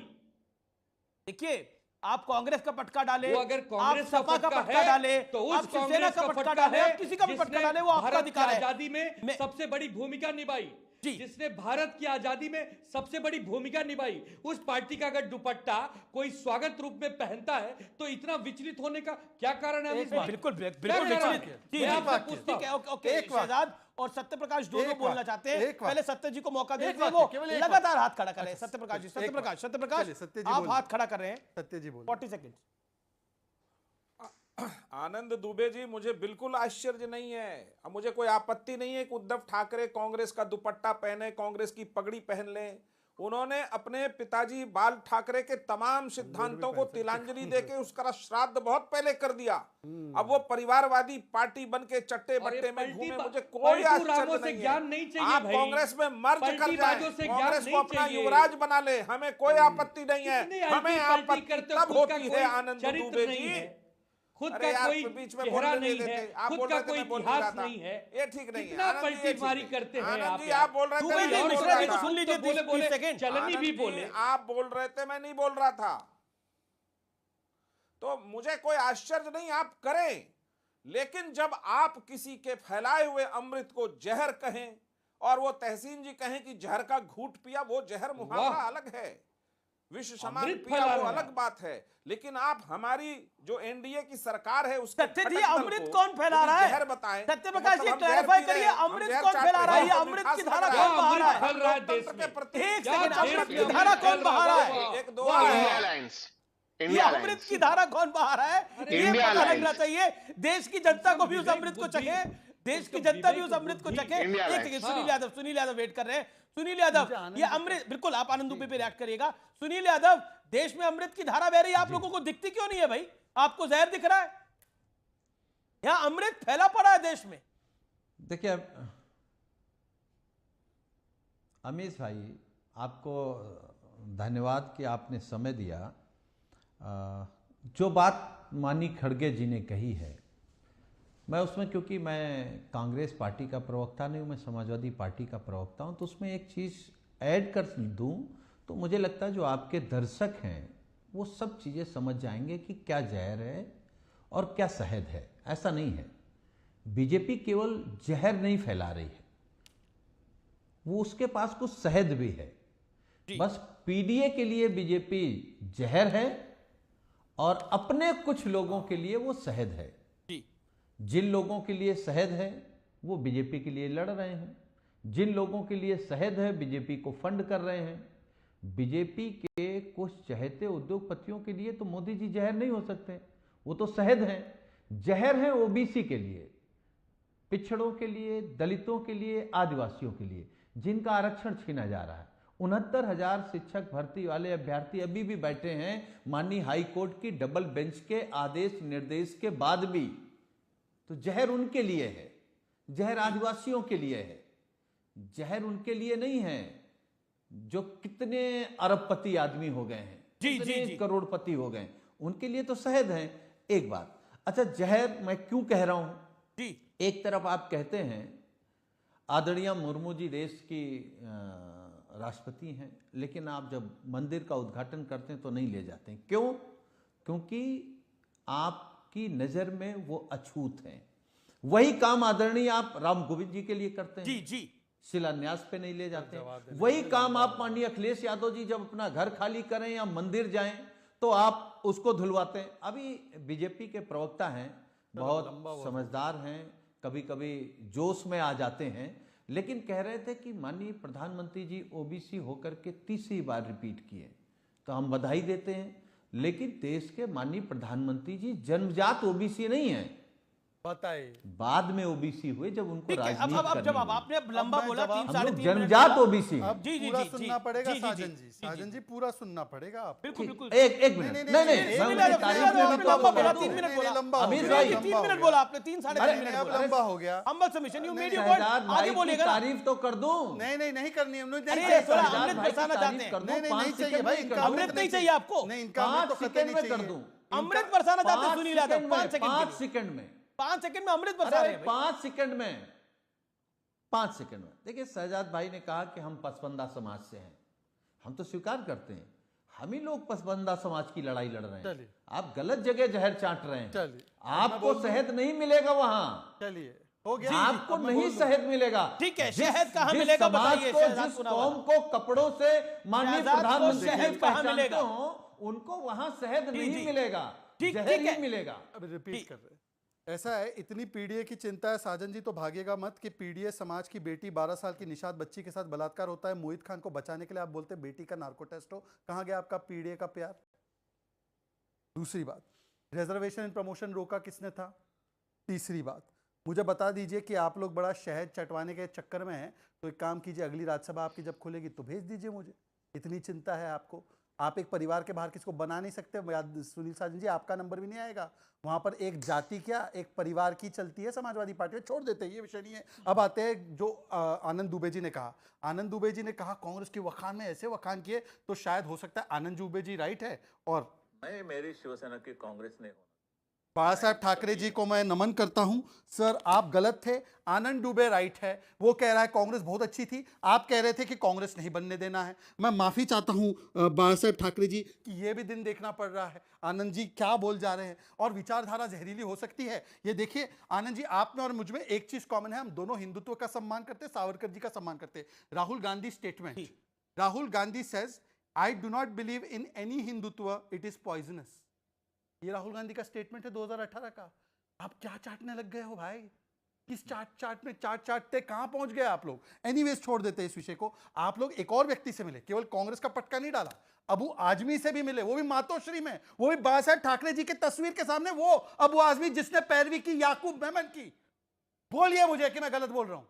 देखिए, आप कांग्रेस का पटका डाले, अगर कांग्रेस का पटका डाले, तो उस शिवसेना का पटका डाले, आप किसी का भी पटका डाले, वो आपका अधिकार है। आजादी में सबसे बड़ी भूमिका निभाई, जिसने भारत की आजादी में सबसे बड़ी भूमिका निभाई, उस पार्टी का अगर दुपट्टा कोई स्वागत रूप में पहनता है तो इतना विचलित होने का क्या कारण है? बिल्कुल शहजाद और सत्य प्रकाश दोनों बोलना चाहते हैं। पहले सत्य जी को मौका देते हैं, वो लगातार हाथ खड़ा कर रहे हैं। सत्य प्रकाश जी, सत्य प्रकाश आप हाथ खड़ा कर रहे हैं। सत्य जी बोल 40 सेकंड। आनंद दुबे जी, मुझे बिल्कुल आश्चर्य नहीं है, अब मुझे कोई आपत्ति नहीं है कि उद्धव ठाकरे कांग्रेस का दुपट्टा पहने, कांग्रेस की पगड़ी पहन लें। उन्होंने अपने पिताजी बाल ठाकरे के तमाम सिद्धांतों को तिलांजलि देके उसका श्राद्ध बहुत पहले कर दिया। अब वो परिवारवादी पार्टी बन के चट्टे बट्टे में घूमे, मुझे कोई आश्चर्य नहीं है। आप कांग्रेस में मर्ज कर जाए, कांग्रेस को अपना युवराज बना ले, हमें कोई आपत्ति नहीं है। हमें आपत्ति तब होती है आनंद दुबे जी, खुद का कोई चेहरा नहीं है, खुद का कोई इतिहास नहीं है, ये ठीक नहीं है। कितना पलटीमारी करते हैं आनंद जी, आप बोल रहे थे, सुन लीजिए, चलनी भी बोले, आप बोल रहे थे, मैं नहीं बोल रहा था, तो मुझे कोई आश्चर्य नहीं, आप करें। लेकिन जब आप किसी के फैलाए हुए अमृत को जहर कहें और वो तहसीन जी कहें कि जहर का घूंट पिया, वो जहर मुहावरा अलग है, विश्व समान पिया वो अलग बात है। लेकिन आप हमारी जो एनडीए की सरकार है उसके सत्य जी, अमृत कौन फैला रहा है? जहर बताएं। सत्य प्रकाश जी, क्लैरिफाई करिए, अमृत कौन फैला रहा है? अमृत की धारा कौन बहा रहा है? देश में एक सेकंड, अमृत की धारा कौन बहा रहा है? एक दो ये अमृत की धारा कौन बहा रहा है? ये पता लगना चाहिए। देश की जनता को भी उस अमृत को चखे, देश की जनता भी उस अमृत को चखे। एक सेकंड, सुनील यादव वेट कर रहे हैं। सुनील यादव, ये अमृत, बिल्कुल आप आनंद दुबे पे रिएक्ट करिएगा। सुनील यादव, देश में अमृत की धारा बह रही है, आप लोगों को दिखती क्यों नहीं है भाई? आपको जहर दिख रहा है? यहां अमृत फैला पड़ा है देश में। देखिए अमीश भाई, आपको धन्यवाद कि आपने समय दिया। जो बात माननीय खड़गे जी ने कही है, मैं उसमें, क्योंकि मैं कांग्रेस पार्टी का प्रवक्ता नहीं हूँ, मैं समाजवादी पार्टी का प्रवक्ता हूँ, तो उसमें एक चीज़ ऐड कर दूँ तो मुझे लगता है जो आपके दर्शक हैं वो सब चीज़ें समझ जाएंगे कि क्या जहर है और क्या शहद है। ऐसा नहीं है, बीजेपी केवल जहर नहीं फैला रही है, वो उसके पास कुछ शहद भी है। बस पीडीए के लिए बीजेपी जहर है और अपने कुछ लोगों के लिए वो शहद है। जिन लोगों के लिए शहद है वो बीजेपी के लिए लड़ रहे हैं, जिन लोगों के लिए शहद है बीजेपी को फंड कर रहे हैं। बीजेपी के कुछ चहेते उद्योगपतियों के लिए तो मोदी जी जहर नहीं हो सकते, वो तो शहद हैं। जहर है ओबीसी के लिए, पिछड़ों के लिए, दलितों के लिए, आदिवासियों के लिए, जिनका आरक्षण छीना जा रहा है। 69,000 शिक्षक भर्ती वाले अभ्यर्थी अभी भी बैठे हैं माननीय हाई कोर्ट की डबल बेंच के आदेश निर्देश के बाद भी। तो जहर उनके लिए है, जहर आदिवासियों के लिए है, जहर उनके लिए नहीं है जो कितने अरबपति आदमी हो गए हैं, कितने करोड़पति हो गए, उनके लिए तो शहद है। एक बात, अच्छा जहर मैं क्यों कह रहा हूं? एक तरफ आप कहते हैं आदरणीय मुर्मू जी देश की राष्ट्रपति हैं, लेकिन आप जब मंदिर का उद्घाटन करते हैं तो नहीं ले जाते हैं। क्यों? क्योंकि आपकी नजर में वो अछूत हैं। वही काम आदरणीय आप राम गोविंद जी के लिए करते हैं, शिलान्यास पे नहीं ले जाते। वही काम आप माननीय अखिलेश यादव जी जब अपना घर खाली करें या मंदिर जाएं तो आप उसको धुलवाते हैं। अभी बीजेपी के प्रवक्ता हैं, बहुत समझदार हैं, कभी कभी जोश में आ जाते हैं, लेकिन कह रहे थे कि माननीय प्रधानमंत्री जी ओबीसी होकर के तीसरी बार रिपीट किए, तो हम बधाई देते हैं। लेकिन देश के माननीय प्रधानमंत्री जी जन्मजात ओबीसी नहीं है, बताए बाद में ओबीसी हुए जब उनको राजनीति अब जवाब आपने लंबा बोला, 3-3.5 जन्मजात ओबीसी। अब पूरा सुनना पड़ेगा साजन जी, साजन जी पूरा सुनना पड़ेगा आप। बिल्कुल बिल्कुल। एक मिनट, नहीं अमीर भाई 3 मिनट बोला आपने, 3-3.5 मिनट बोला, लंबा हो गया। Humble submission, you made your point, आगे बोलिएगा। तारीफ तो कर दूं। नहीं करनी है, अमृत बरसाना चाहते हैं। नहीं चाहिए भाई, अमृत नहीं चाहिए आपको, नहीं इनका 5 सेकंड में कर दूं। अमृत बरसाना चाहते हैं सुनील यादव, 5 सेकंड 5 सेकंड में अमृत बरसा रहे हैं। 5 सेकंड में देखिए, शहजाद भाई ने कहा कि हम पसबंदा समाज से हैं, हम तो स्वीकार करते हैं, हम ही लोग पसबंदा समाज की लड़ाई लड़ रहे हैं। आप गलत जगह जहर चाट रहे हैं, आपको शहद नहीं मिलेगा वहां। चलिए हो गया, आपको नहीं शहद मिलेगा। ठीक है, शहद कहां मिलेगा बताइए। जिस कौम को कपड़ों से माननीय प्रधानमंत्री पहचानते हो, उनको वहां शहद नहीं मिलेगा, जहर ही मिलेगा। अब रिपीट कर रहे, ऐसा है, इतनी पीडीए की चिंता है साजन जी तो भागेगा मत कि पीडीए समाज की बेटी 12 साल की निशात बच्ची के साथ बलात्कार होता है, मोहित खान को बचाने के लिए आप बोलते बेटी का नार्को टेस्ट हो। कहां गया आपका पीडीए का प्यार? दूसरी बात, रिजर्वेशन एंड प्रमोशन रोका किसने था? तीसरी बात, मुझे बता दीजिए कि आप लोग बड़ा शहद चटवाने के चक्कर में हैं, तो एक काम कीजिए, अगली राज्यसभा आपकी जब खुलेगी तो भेज दीजिए मुझे। इतनी चिंता है आपको, आप एक परिवार के बाहर किसको बना नहीं सकते। सुनील साजन जी, आपका नंबर भी नहीं आएगा वहां पर। एक जाति क्या, एक परिवार की चलती है समाजवादी पार्टी में, छोड़ देते हैं, ये विषय नहीं है। अब आते हैं जो आनंद दुबे जी ने कहा। आनंद दुबे जी ने कहा कांग्रेस के वखान में ऐसे वखान किए, तो शायद हो सकता है आनंद दुबे जी राइट है। और मैं मेरी शिवसेना की कांग्रेस ने बाला साहब ठाकरे जी को मैं नमन करता हूं। सर आप गलत थे, आनंद दुबे राइट है। वो कह रहा है कांग्रेस बहुत अच्छी थी, आप कह रहे थे कि कांग्रेस नहीं बनने देना है। मैं माफी चाहता हूं बाला साहब ठाकरे जी कि ये भी दिन देखना पड़ रहा है। आनंद जी क्या बोल जा रहे हैं, और विचारधारा जहरीली हो सकती है। ये देखिए आनंद जी, आप में और मुझ में एक चीज कॉमन है, हम दोनों हिंदुत्व का सम्मान करते, सावरकर जी का सम्मान करते। Rahul Gandhi statement, Rahul Gandhi says I do not believe in any Hindutva, it is poisonous. ये राहुल गांधी का स्टेटमेंट है 2018 का। आप क्या चाटने लग गए हो भाई? किस चाट में चाटते कहां पहुंच गए आप लोग? एनीवेज छोड़ देते हैं इस विषय को। आप लोग एक और व्यक्ति से मिले, केवल कांग्रेस का पटका नहीं डाला, अबू आजमी से भी मिले, वो भी मातोश्री में, वो भी बाला साहब ठाकरे जी की तस्वीर के सामने, वो अबू आजमी जिसने पैरवी की याकूब मेमन की। बोलिए मुझे कि मैं गलत बोल रहा हूं।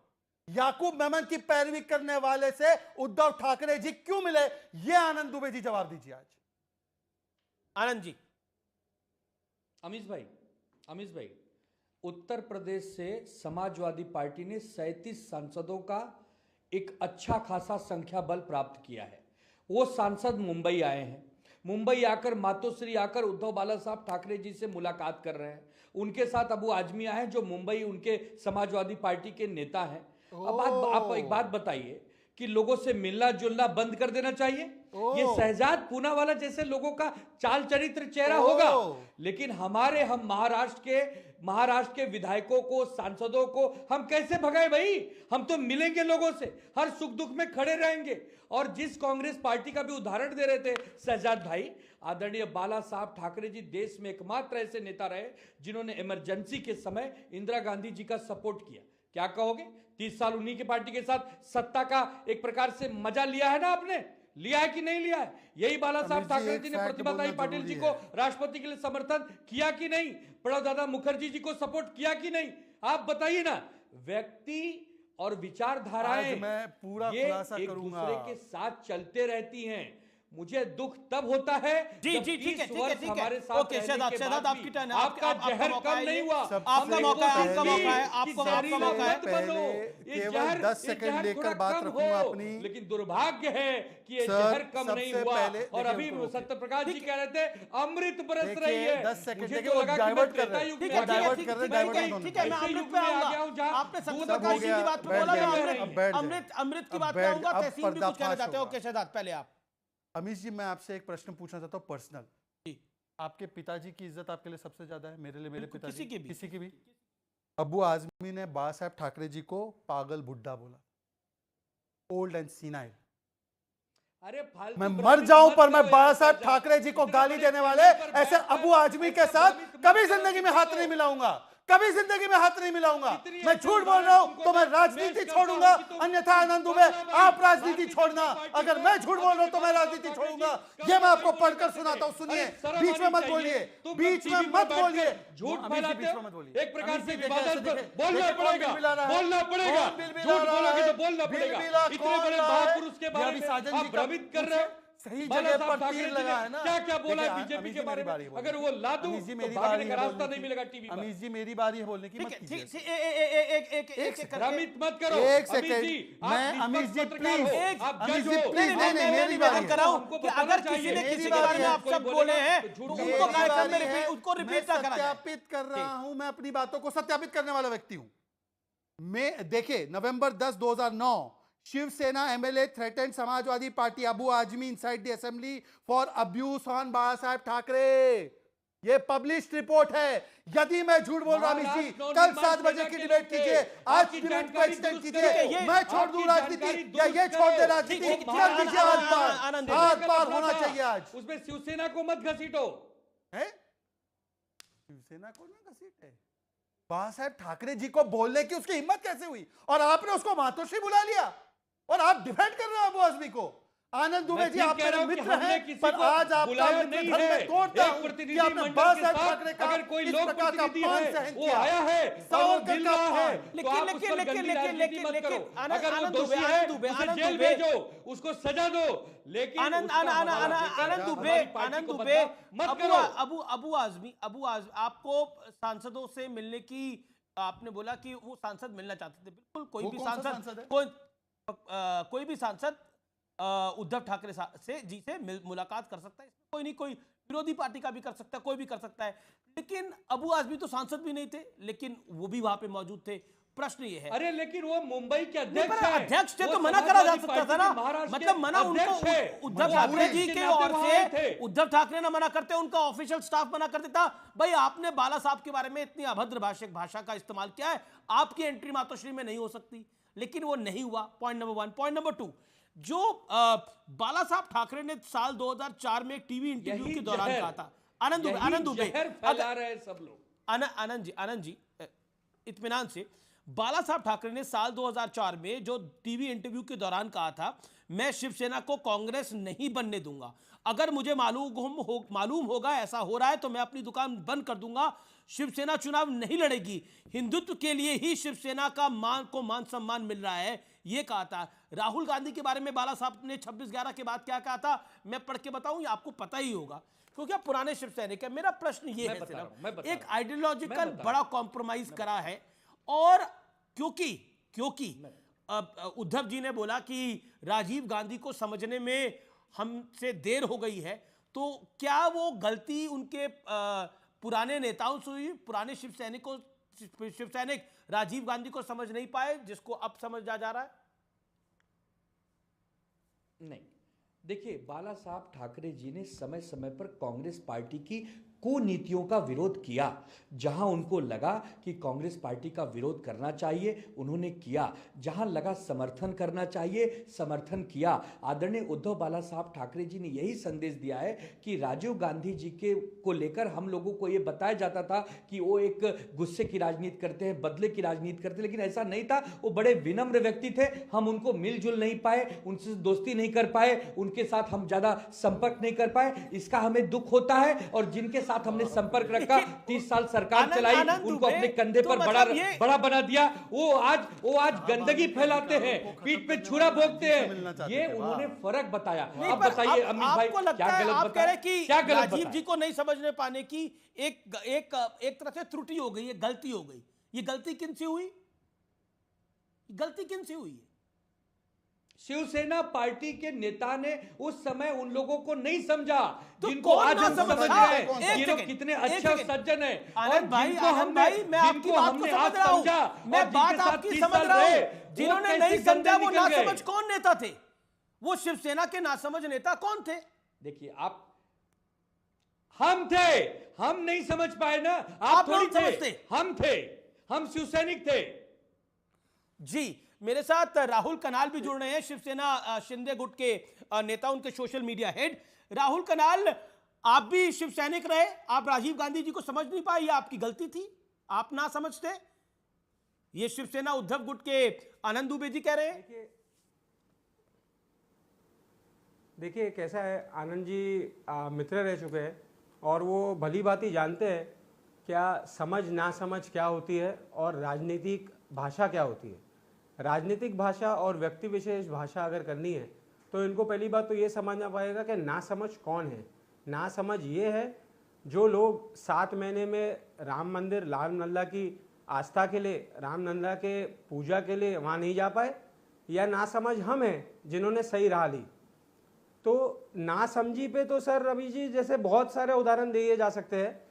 याकूब मेमन की पैरवी करने वाले से उद्धव ठाकरे जी क्यों मिले, ये आनंद दुबे जी जवाब दीजिए आज। आनंद जी। अमीश भाई, उत्तर प्रदेश से समाजवादी पार्टी ने 37 सांसदों का एक अच्छा खासा संख्या बल प्राप्त किया है। वो सांसद मुंबई आए हैं, मुंबई आकर मातोश्री आकर उद्धव बाला साहब ठाकरे जी से मुलाकात कर रहे हैं। उनके साथ अबू आजमी आए हैं जो मुंबई उनके समाजवादी पार्टी के नेता हैं। अब आप एक बात बताइए कि लोगों से मिलना जुलना बंद कर देना चाहिए? ये शहजाद पूनावाला जैसे लोगों का चाल चरित्र चेहरा होगा, लेकिन हम महाराष्ट्र के विधायकों को, सांसदों को हम कैसे भगाए भाई? हम तो मिलेंगे लोगों से, हर सुख दुख में खड़े रहेंगे। और जिस कांग्रेस पार्टी का भी उदाहरण दे रहे थे शहजाद भाई, आदरणीय बाला साहब ठाकरे जी देश में एकमात्र ऐसे नेता रहे जिन्होंने इमरजेंसी के समय इंदिरा गांधी जी का सपोर्ट किया। क्या कहोगे? 30 साल उन्हीं की पार्टी के साथ सत्ता का एक प्रकार से मजा लिया है ना आपने? लिया है कि नहीं लिया है? यही बाला साहब ठाकरे जी ने प्रतिभाताई पाटिल जी को राष्ट्रपति के लिए समर्थन किया कि नहीं? प्रणब दादा मुखर्जी जी को सपोर्ट किया कि नहीं? आप बताइए ना। व्यक्ति और विचारधाराएं मैं पूरा ये खुलासा एक करूंगा। दूसरे के साथ चलते रहती हैं। मुझे दुख तब होता है जी जब जी ठीक है 30 ठीक है वर्ष ठीक है हमारे साथ ओके रहने के शहजाद बाद आपकी भी टर्न है। आपका जहर कम नहीं हुआ। आपका मौका है, आपका मौका है, आपका मौका है। केवल 10 सेकंड लेकर बात रखूंगा अपनी। लेकिन दुर्भाग्य है कि ये जहर कम नहीं हुआ। और अभी सत्य प्रकाश जी कह रहे थे अमृत बरस रही है। 10 सेकंड मुझे देखिए, तो वो लगा कि डाइवर्ट मैं कर त्रेता रहे युग हैं। में वो डाइवर्ट कर रहे हैं, डाइवर्ट ठीक है, नहीं ठीक है, मैं ऐसे अमृत युग पे में आ आऊंगा। गया हूं जहां आपने सत्य दूध प्रकाश जी की बात पे बोला, मैं अब अमृत की बात पे आऊंगा। तहसीन भी कुछ कहना चाहते हो? ओके शहजाद पहले आप। अमीश जी, मैं आपसे एक प्रश्न पूछना चाहता हूँ पर्सनल। आपके पिताजी की इज्जत आपके लिए सबसे ज्यादा है? मेरे लिए मेरे पिताजी किसी की भी। अबू आजमी ने बाला साहब ठाकरे जी को पागल बुड्ढा बोला, ओल्ड एंड सीनाइल। अरे मैं मर जाऊं पर मैं बाला साहब ठाकरे जी को गाली देने वाले ऐसे अबू आजमी के साथ कभी जिंदगी में हाथ नहीं मिलाऊंगा, कभी जिंदगी में हाथ नहीं मिलाऊंगा। मैं झूठ बोल रहा हूं तो मैं राजनीति छोड़ूंगा, अन्यथा आनंद दुबे आप राजनीति छोड़ना। अगर मैं झूठ बोल रहा हूं तो मैं राजनीति छोड़ूंगा। ये मैं आपको पढ़कर सुनाता हूं, सुनिए। बीच में मत बोलिए, बीच में मत बोलिए, झूठ फैलाते हो। मत बोलिए। एक प्रकार से विवादास्पद बोलना पड़ेगा, बोलना पड़ेगा। झूठ बोलोगे तो बोलना पड़ेगा। इतने बड़े महापुरुष के बारे में आप भ्रमित कर रहे हो। सही जगह पर तीर लगा है ना। क्या क्या बोला है बीजेपी के बारे में? अगर वो ला दूं तो भागने का रास्ता नहीं मिलेगा टीवी पर। अमीश जी मेरी बारी है बोलने की, मत कीजिए। एक भ्रमित मत करो। एक सेकंड, मैं अमीश जी प्लीज, अमीश जी प्लीज, नहीं मेरी बारी कराऊं कि अगर किसी ने किसी के बारे में आप सब बोले हैं तो उनको कार्यक्रम में रिपीट, उसको रिपीट ना करा जाए। सत्यापित कर रहा हूं, मैं अपनी बातों को सत्यापित करने वाला व्यक्ति हूं। मैं देखिए November 10, 2009 Shiv Sena MLA threatened Samajwadi Party Abu Azmi inside the assembly for abuse on Bala Saheb Thackeray. ये पब्लिश्ड रिपोर्ट है। यदि मैं झूठ बोल रहा हूं अमित जी, कल 7 बजे की डिबेट कीजिए, आज डिबेट को एक्सटेंड कीजिए। मैं छोड़ दूं राजनीति या ये छोड़ दे राजनीति? कर दीजिए। आज पार होना चाहिए। आज उसमें शिवसेना को मत घसीटो। है शिवसेना को ना घसीटे। बाला साहब ठाकरे जी को बोलने की उसकी हिम्मत कैसे हुई? और आपने उसको मातोश्री बुला लिया और आप डिफेंड कर रहे हो अबू आजमी को। आनंद दुबे जी आप मेरे मित्र हैं, पर आज आपका मित्र धर्म में तोड़ता हूं कि आपने बाला साहब ठाकरे का अगर कोई इस लोग प्रकार का प्रतिनिधि अपमान है, सहन वो किया। आया है, सावरकर का है, अपमान। तो आप उस पर गंदी राजनीति मत करो। अगर वो दोषी है उसे जेल भेजो, उसको सजा दो। लेकिन आनंद दुबे अबू आजमी आपको सांसदों से मिलने की, आपने बोला कि वो सांसद मिलना चाहते थे। बिल्कुल, कोई भी सांसद उद्धव ठाकरे से मुलाकात कर सकता है। कोई विरोधी पार्टी का भी कर सकता है, कोई भी कर सकता है। लेकिन अबू आजमी तो सांसद भी नहीं थे, लेकिन वो भी वहां पे मौजूद थे। प्रश्न ये है, अरे लेकिन वो मुंबई के अध्यक्ष हैं। अध्यक्ष थे तो मना करा जा सकता था ना। मतलब मना उनको उद्धव ठाकरे जी के ओर से उद्धव ठाकरे ना मना करते, उनका ऑफिशियल स्टाफ मना कर देता। भाई आपने बाला साहब के बारे में इतनी अभद्र भाषा का इस्तेमाल किया है, आपकी एंट्री मातोश्री में नहीं हो सकती। लेकिन वो नहीं हुआ। Point number 1। पॉइंट नंबर 2, जो बाला साहब ठाकरे ने साल 2004 में एक टीवी इंटरव्यू के दौरान कहा था, आनंद दुबे फैला रहे हैं सब लोग। आनंद जी इत्मीनान से, बाला साहब ठाकरे ने साल 2004 में जो टीवी इंटरव्यू के दौरान कहा था, मैं शिवसेना को कांग्रेस नहीं बनने दूंगा। अगर मुझे मालूम होगा ऐसा हो रहा है तो मैं अपनी दुकान बंद कर दूंगा। शिवसेना चुनाव नहीं लड़ेगी। हिंदुत्व के लिए ही शिवसेना का मान सम्मान मिल रहा है, ये कहा था। राहुल गांधी के बारे में बाला साहब ने 26/11 के बाद क्या कहा था, मैं पढ़ के बताऊं या आपको पता ही होगा क्योंकि आप पुराने शिव सैनिक है। मेरा प्रश्न ये है सिर्फ एक आइडियोलॉजिकल बड़ा कॉम्प्रोमाइज करा है, और क्योंकि उद्धव जी ने बोला कि राजीव गांधी को समझने में हमसे देर हो गई है, तो क्या वो गलती उनके पुराने नेताओं से हुई? पुराने शिव सैनिक राजीव गांधी को समझ नहीं पाए, जिसको अब समझा जा रहा है? नहीं, देखिए, बाला साहब ठाकरे जी ने समय समय पर कांग्रेस पार्टी की कुनीतियों का विरोध किया। जहां उनको लगा कि कांग्रेस पार्टी का विरोध करना चाहिए, उन्होंने किया। जहां लगा समर्थन करना चाहिए, समर्थन किया। आदरणीय उद्धव बाला साहब ठाकरे जी ने यही संदेश दिया है कि राजीव गांधी जी को लेकर हम लोगों को यह बताया जाता था कि वो एक गुस्से की राजनीति करते हैं, बदले की राजनीति करते, लेकिन ऐसा नहीं था। वो बड़े विनम्र व्यक्ति थे, हम उनको मिलजुल नहीं पाए, उनसे दोस्ती नहीं कर पाए, उनके साथ हम ज्यादा संपर्क नहीं कर पाए, इसका हमें दुख होता है। और जिनके साथ हमने संपर्क रखा, 30 साल सरकार चलाई, उनको अपने कंधे पर बड़ा बना दिया, वो आज गंदगी फैलाते हैं, पीठ पे छुरा भोंकते हैं। ये उन्होंने फर्क बताया। अब बताइए अमित भाई, क्या गलत आप कह रहे हैं कि क्या गलत राजीव जी को नहीं समझने पाने की एक तरह से त्रुटि हो गई है, गलती हो गई। ये गलती किनसे हुई? शिवसेना पार्टी के नेता ने उस समय उन लोगों को नहीं समझा, तो जिनको आज हम समझ रहे हैं। ये लोग कितने अच्छे और सज्जन हैं, और जिनको हमने आज समझा, मैं बात आपकी समझ रहा हूं। जिन्होंने नहीं समझा वो नासमझ कौन नेता थे? वो शिवसेना के नासमझ नेता कौन थे? देखिए, हम थे, हम नहीं समझ पाए ना। आप थोड़ी थे, हम शिवसैनिक थे जी। मेरे साथ राहुल कनाल भी जुड़ रहे हैं, शिवसेना शिंदे गुट के नेता, उनके सोशल मीडिया हेड। राहुल कनाल, आप भी शिव सैनिक रहे, आप राजीव गांधी जी को समझ नहीं पाए, ये आपकी गलती थी, आप ना समझते? ये शिवसेना उद्धव गुट के आनंद दुबे जी कह रहे हैं। देखिए कैसा है, आनंद जी मित्र रह चुके हैं और वो भली भांति जानते हैं क्या समझ ना समझ क्या होती है और राजनीतिक भाषा क्या होती है। राजनीतिक भाषा और व्यक्ति विशेष भाषा अगर करनी है तो इनको पहली बात तो ये समझना पड़ेगा कि ना समझ कौन है। ना समझ ये है जो लोग 7 महीने में राम मंदिर, राम लल्ला की आस्था के लिए, राम लल्ला के पूजा के लिए वहाँ नहीं जा पाए, या ना समझ हम हैं जिन्होंने सही राह ली। तो ना समझी पे तो सर रवि जी जैसे बहुत सारे उदाहरण दिए जा सकते हैं।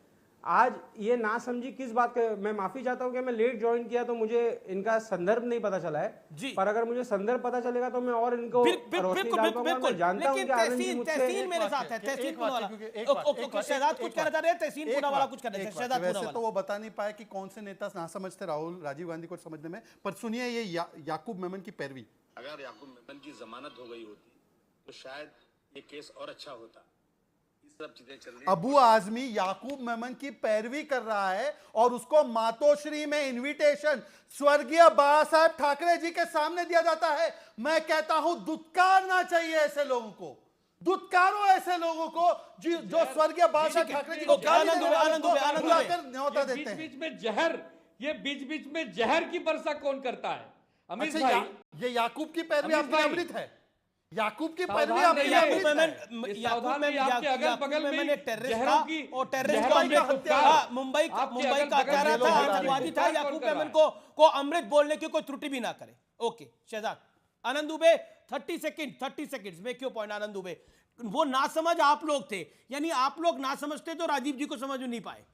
आज ये ना समझी किस बात के, मैं माफी चाहता हूँ कि मैं लेट ज्वाइन किया तो मुझे इनका संदर्भ नहीं पता चला है जी। पर अगर मुझे संदर्भ पता चलेगा तो मैं और इनको रोशनी डाल पाऊंगा। मैं जानता हूं कि आनंद जी मुझसे तहसीन मेरे साथ है, तहसीन पूनावाला शहजाद कुछ कहना चाह रहे हैं, तहसीन पूनावाला कुछ कहना चाह रहे हैं। शहजाद वैसे तो वो बता नहीं पाए कि कौन से नेता ना समझते राजीव गांधी को समझने में, पर सुनिए ये याकूब मेमन की पैरवी। अगर याकूब मेमन की जमानत हो गई होती तो शायद ये केस और अच्छा होता। सब चीजें चल रही। अबू आजमी याकूब मेमन की पैरवी कर रहा है और उसको मातोश्री में इनविटेशन स्वर्गीय बाला साहब ठाकरे जी के सामने दिया जाता है। मैं कहता हूं दुत्कारना चाहिए ऐसे लोगों को, दुत्कारो ऐसे लोगों को जो स्वर्गीय बाला साहब ठाकरे जी को बुलाकर न्योता देते हैं। बीच में जहर, ये बीच में जहर की वर्षा कौन करता है? अमित भाई, ये याकूब की पैरवी आपकी अमृत है। याकूब की पैरवी आपकी अगल बगल में एक टेररिस्ट था और टेररिस्ट को मुंबई का कह रहा था, आतंकवादी था। याकूब मेमन को अमृत बोलने की कोई त्रुटि भी ना करे। ओके शहजाद, आनंद दुबे 30 सेकंड्स में क्यों पॉइंट? आनंद दुबे, वो ना समझ आप लोग थे, यानी आप लोग ना समझते तो राजीव जी को समझ नहीं पाए।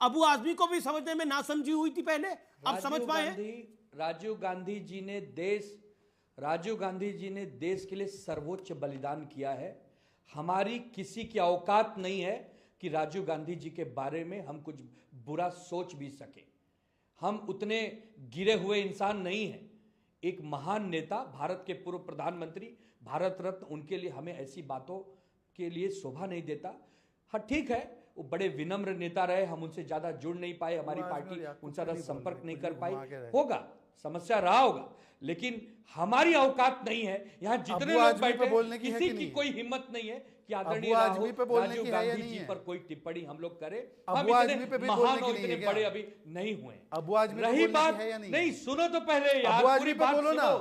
अबू आजमी को भी समझने में ना समझी हुई थी पहले, अब समझ पाए। राजीव गांधी जी ने देश के लिए सर्वोच्च बलिदान किया है। हमारी किसी की औकात नहीं है कि राजीव गांधी जी के बारे में हम कुछ बुरा सोच भी सके। हम उतने गिरे हुए इंसान नहीं हैं। एक महान नेता, भारत के पूर्व प्रधानमंत्री, भारत रत्न, उनके लिए हमें ऐसी बातों के लिए शोभा नहीं देता। हाँ ठीक है, वो बड़े विनम्र नेता रहे, हम उनसे ज्यादा जुड़ नहीं पाए, हमारी पार्टी उनसे ज्यादा संपर्क नहीं कर पाई, होगा, समस्या रहा होगा, लेकिन हमारी औकात नहीं है। यहाँ जितने लोग बैठे किसी की कोई हिम्मत नहीं है कि आदरणीय राजीव गांधी जी पर कोई टिप्पणी हम लोग करें। हम इतने महान और इतने बड़े अभी नहीं हुए। रही बात नहीं, सुनो तो पहले यार, पूरी बात सुनो।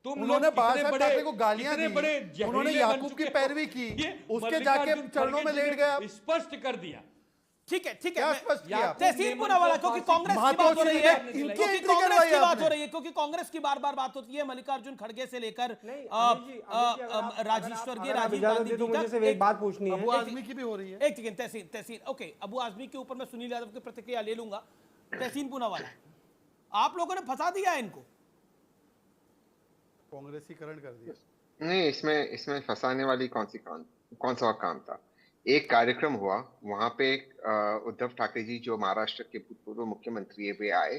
तुम उन्होंने लोग बाला इतने साहब बड़े- ठाकरे को गालियां इतने दी, बड़े उन्होंने जहरीले याकूब बन की चुके पैरवी हो। की, ये उसके जाके मल्लिकार्जुन चरणों में खड़गे जी लेट ने गए आप। स्पष्ट कर दिया। ठीक है क्या स्पष्ट किया? तहसीन पूनावाला, क्योंकि कांग्रेस की बात हो रही है, क्योंकि कांग्रेस की बात हो रही है, क्योंकि कांग्रेस की बार बार बात होती है मल्लिकार्जुन खड़गे से लेकर राजेश्वर राजीव गांधी जी तो मुझे सिर्फ एक बात पूछनी है। अबू आजमी की भी हो रही है। एक सेकंड, तहसीन ओके, अबू आजमी के ऊपर मैं सुनील यादव की प्रतिक्रिया ले लूंगा। तहसीन पूनावाला, आप लोगों ने फंसा दिया है इनको, कांग्रेसीकरण कर दिया। नहीं, इसमें फंसाने वाली कौन सा काम था? एक कार्यक्रम हुआ, वहां पे उद्धव ठाकरे जी जो महाराष्ट्र के पूर्व मुख्यमंत्री है वे आए,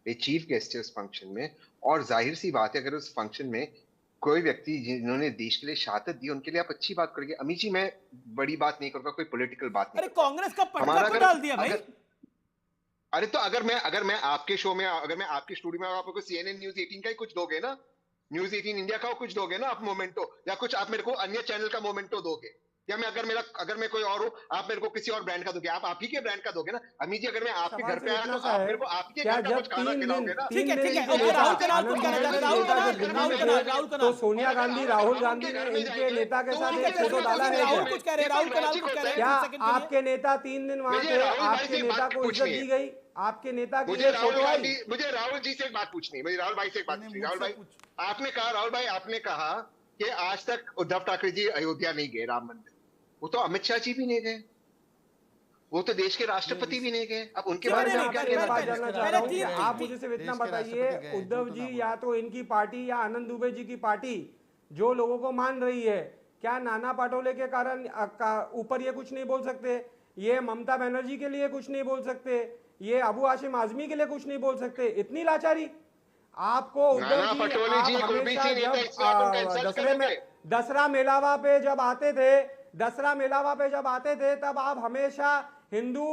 वे चीफ गेस्ट है उस फंक्शन में। और जाहिर सी बात है, अगर उस फंक्शन में कोई व्यक्ति जिन्होंने देश के लिए शहादत दी उनके लिए आप अच्छी बात करेंगे। अमित जी, मैं बड़ी बात नहीं करूंगा, कोई पॉलिटिकल बात नहीं। अरे कांग्रेस का पटका तो डाल दिया भाई। अरे तो अगर मैं आपके शो में, अगर मैं आपके स्टूडियो में आपको CNN न्यूज़ 18 का ही कुछ दोगे ना, न्यूज़ 18 इंडिया का कुछ दोगे ना आप मोमेंटो, या कुछ आप मेरे को अन्य चैनल का मोमेंटो दोगे, या मैं अगर मैं कोई और हूं, आप मेरे को किसी और ब्रांड का दोगे, आप ही के ब्रांड का दोगे ना। अमित जी, अगर मैं आपके घर पे आया तो आप मेरे को आपके घर का कुछ खाना खिलाओगे ना। ठीक है ओके, राहुल कनाल कुछ कहना चाह रहे, राहुल कनाल तो सोनिया गांधी, राहुल गांधी ने इनके नेता के साथ एक फोटो डाला है। राहुल कुछ कह रहे, राहुल कनाल कुछ कह रहे हैं। क्या आपके नेता 3 दिन वहां थे, आपके नेता को इज्जत दी गई, आपके नेता की मुझे फोटो आई? मुझे राहुल जी से एक बात पूछनी है, मुझे राहुल भाई से एक बात पूछनी है। राहुल भाई, आपने कहा कि आज तक उद्धव ठाकरे जी अयोध्या नहीं गए, राम मंदिर। वो तो अमित शाह जी भी नहीं गए, वो तो देश के राष्ट्रपति भी नहीं गए। अब उनके बारे में क्या कहना? आप मुझे सिर्फ इतना बताइए, उद्धव जी या तो इनकी पार्टी या आनंद दुबे जी की पार्टी जो लोगों को मान रही है, क्या नाना पटोले के कारण ऊपर ये कुछ नहीं बोल सकते? ये ममता बनर्जी के लिए कुछ नहीं बोल सकते? ये अबू हाशिम आजमी के लिए कुछ नहीं बोल सकते? इतनी लाचारी आपको उद्धव जी, आप हमेशा जब दसरे में दसरा मेलावा पे जब आते थे तब आप हमेशा हिंदू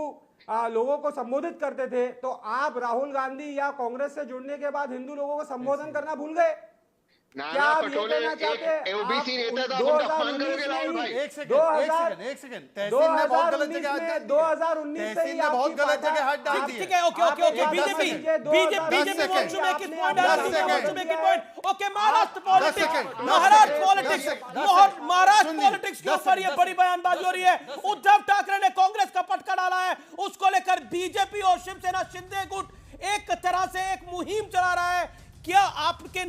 लोगों को संबोधित करते थे, तो आप राहुल गांधी या कांग्रेस से जुड़ने के बाद हिंदू लोगों को संबोधन करना भूल गए? क्या आप ये कहना चाहते हैं? ओबीसी नेता था, आप उनका अपमान करोगे राहुल भाई? एक सेकंड, तहसीन ने बहुत गलत जगह हाथ डाल दिया। 2019 तहसीन ने बहुत गलत जगह हाथ डाल दिया। ठीक है okay, BJP wants to make it point, okay, Maharashtra politics के ऊपर ये बड़ी बयानबाजी हो रही है। उद्धव ठाकरे ने कांग्रेस का पटका डाला है, उसको लेकर बीजेपी और शिवसेना शिंदे गुट एक तरह से एक मुहिम चला रहा है। क्या आपके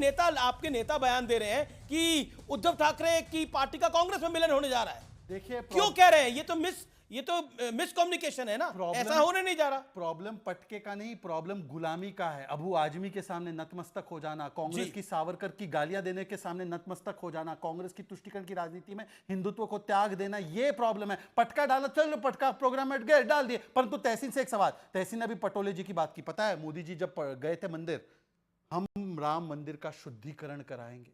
नेता बयान दे रहे हैं कि उद्धव ठाकरे की पार्टी का कांग्रेस में मिलन होने जा रहा है? देखिए, क्यों कह रहे हैं? ये तो मिसकम्युनिकेशन है ना, ऐसा होने नहीं जा रहा। प्रॉब्लम पटके का नहीं, प्रॉब्लम गुलामी का है। अबू आजमी के सामने नतमस्तक हो जाना, कांग्रेस की सावरकर की गालियां देने के सामने नतमस्तक हो जाना, कांग्रेस की तुष्टीकरण की राजनीति में हिंदुत्व को त्याग देना, ये प्रॉब्लम है। पटका डाला, चलो पटका प्रोग्राम में गए, डाल दिए। परंतु तहसीन से एक सवाल, तहसीन ने अभी पटोले जी की बात की, पता है मोदी जी जब गए थे मंदिर, हम राम मंदिर का शुद्धिकरण कराएंगे।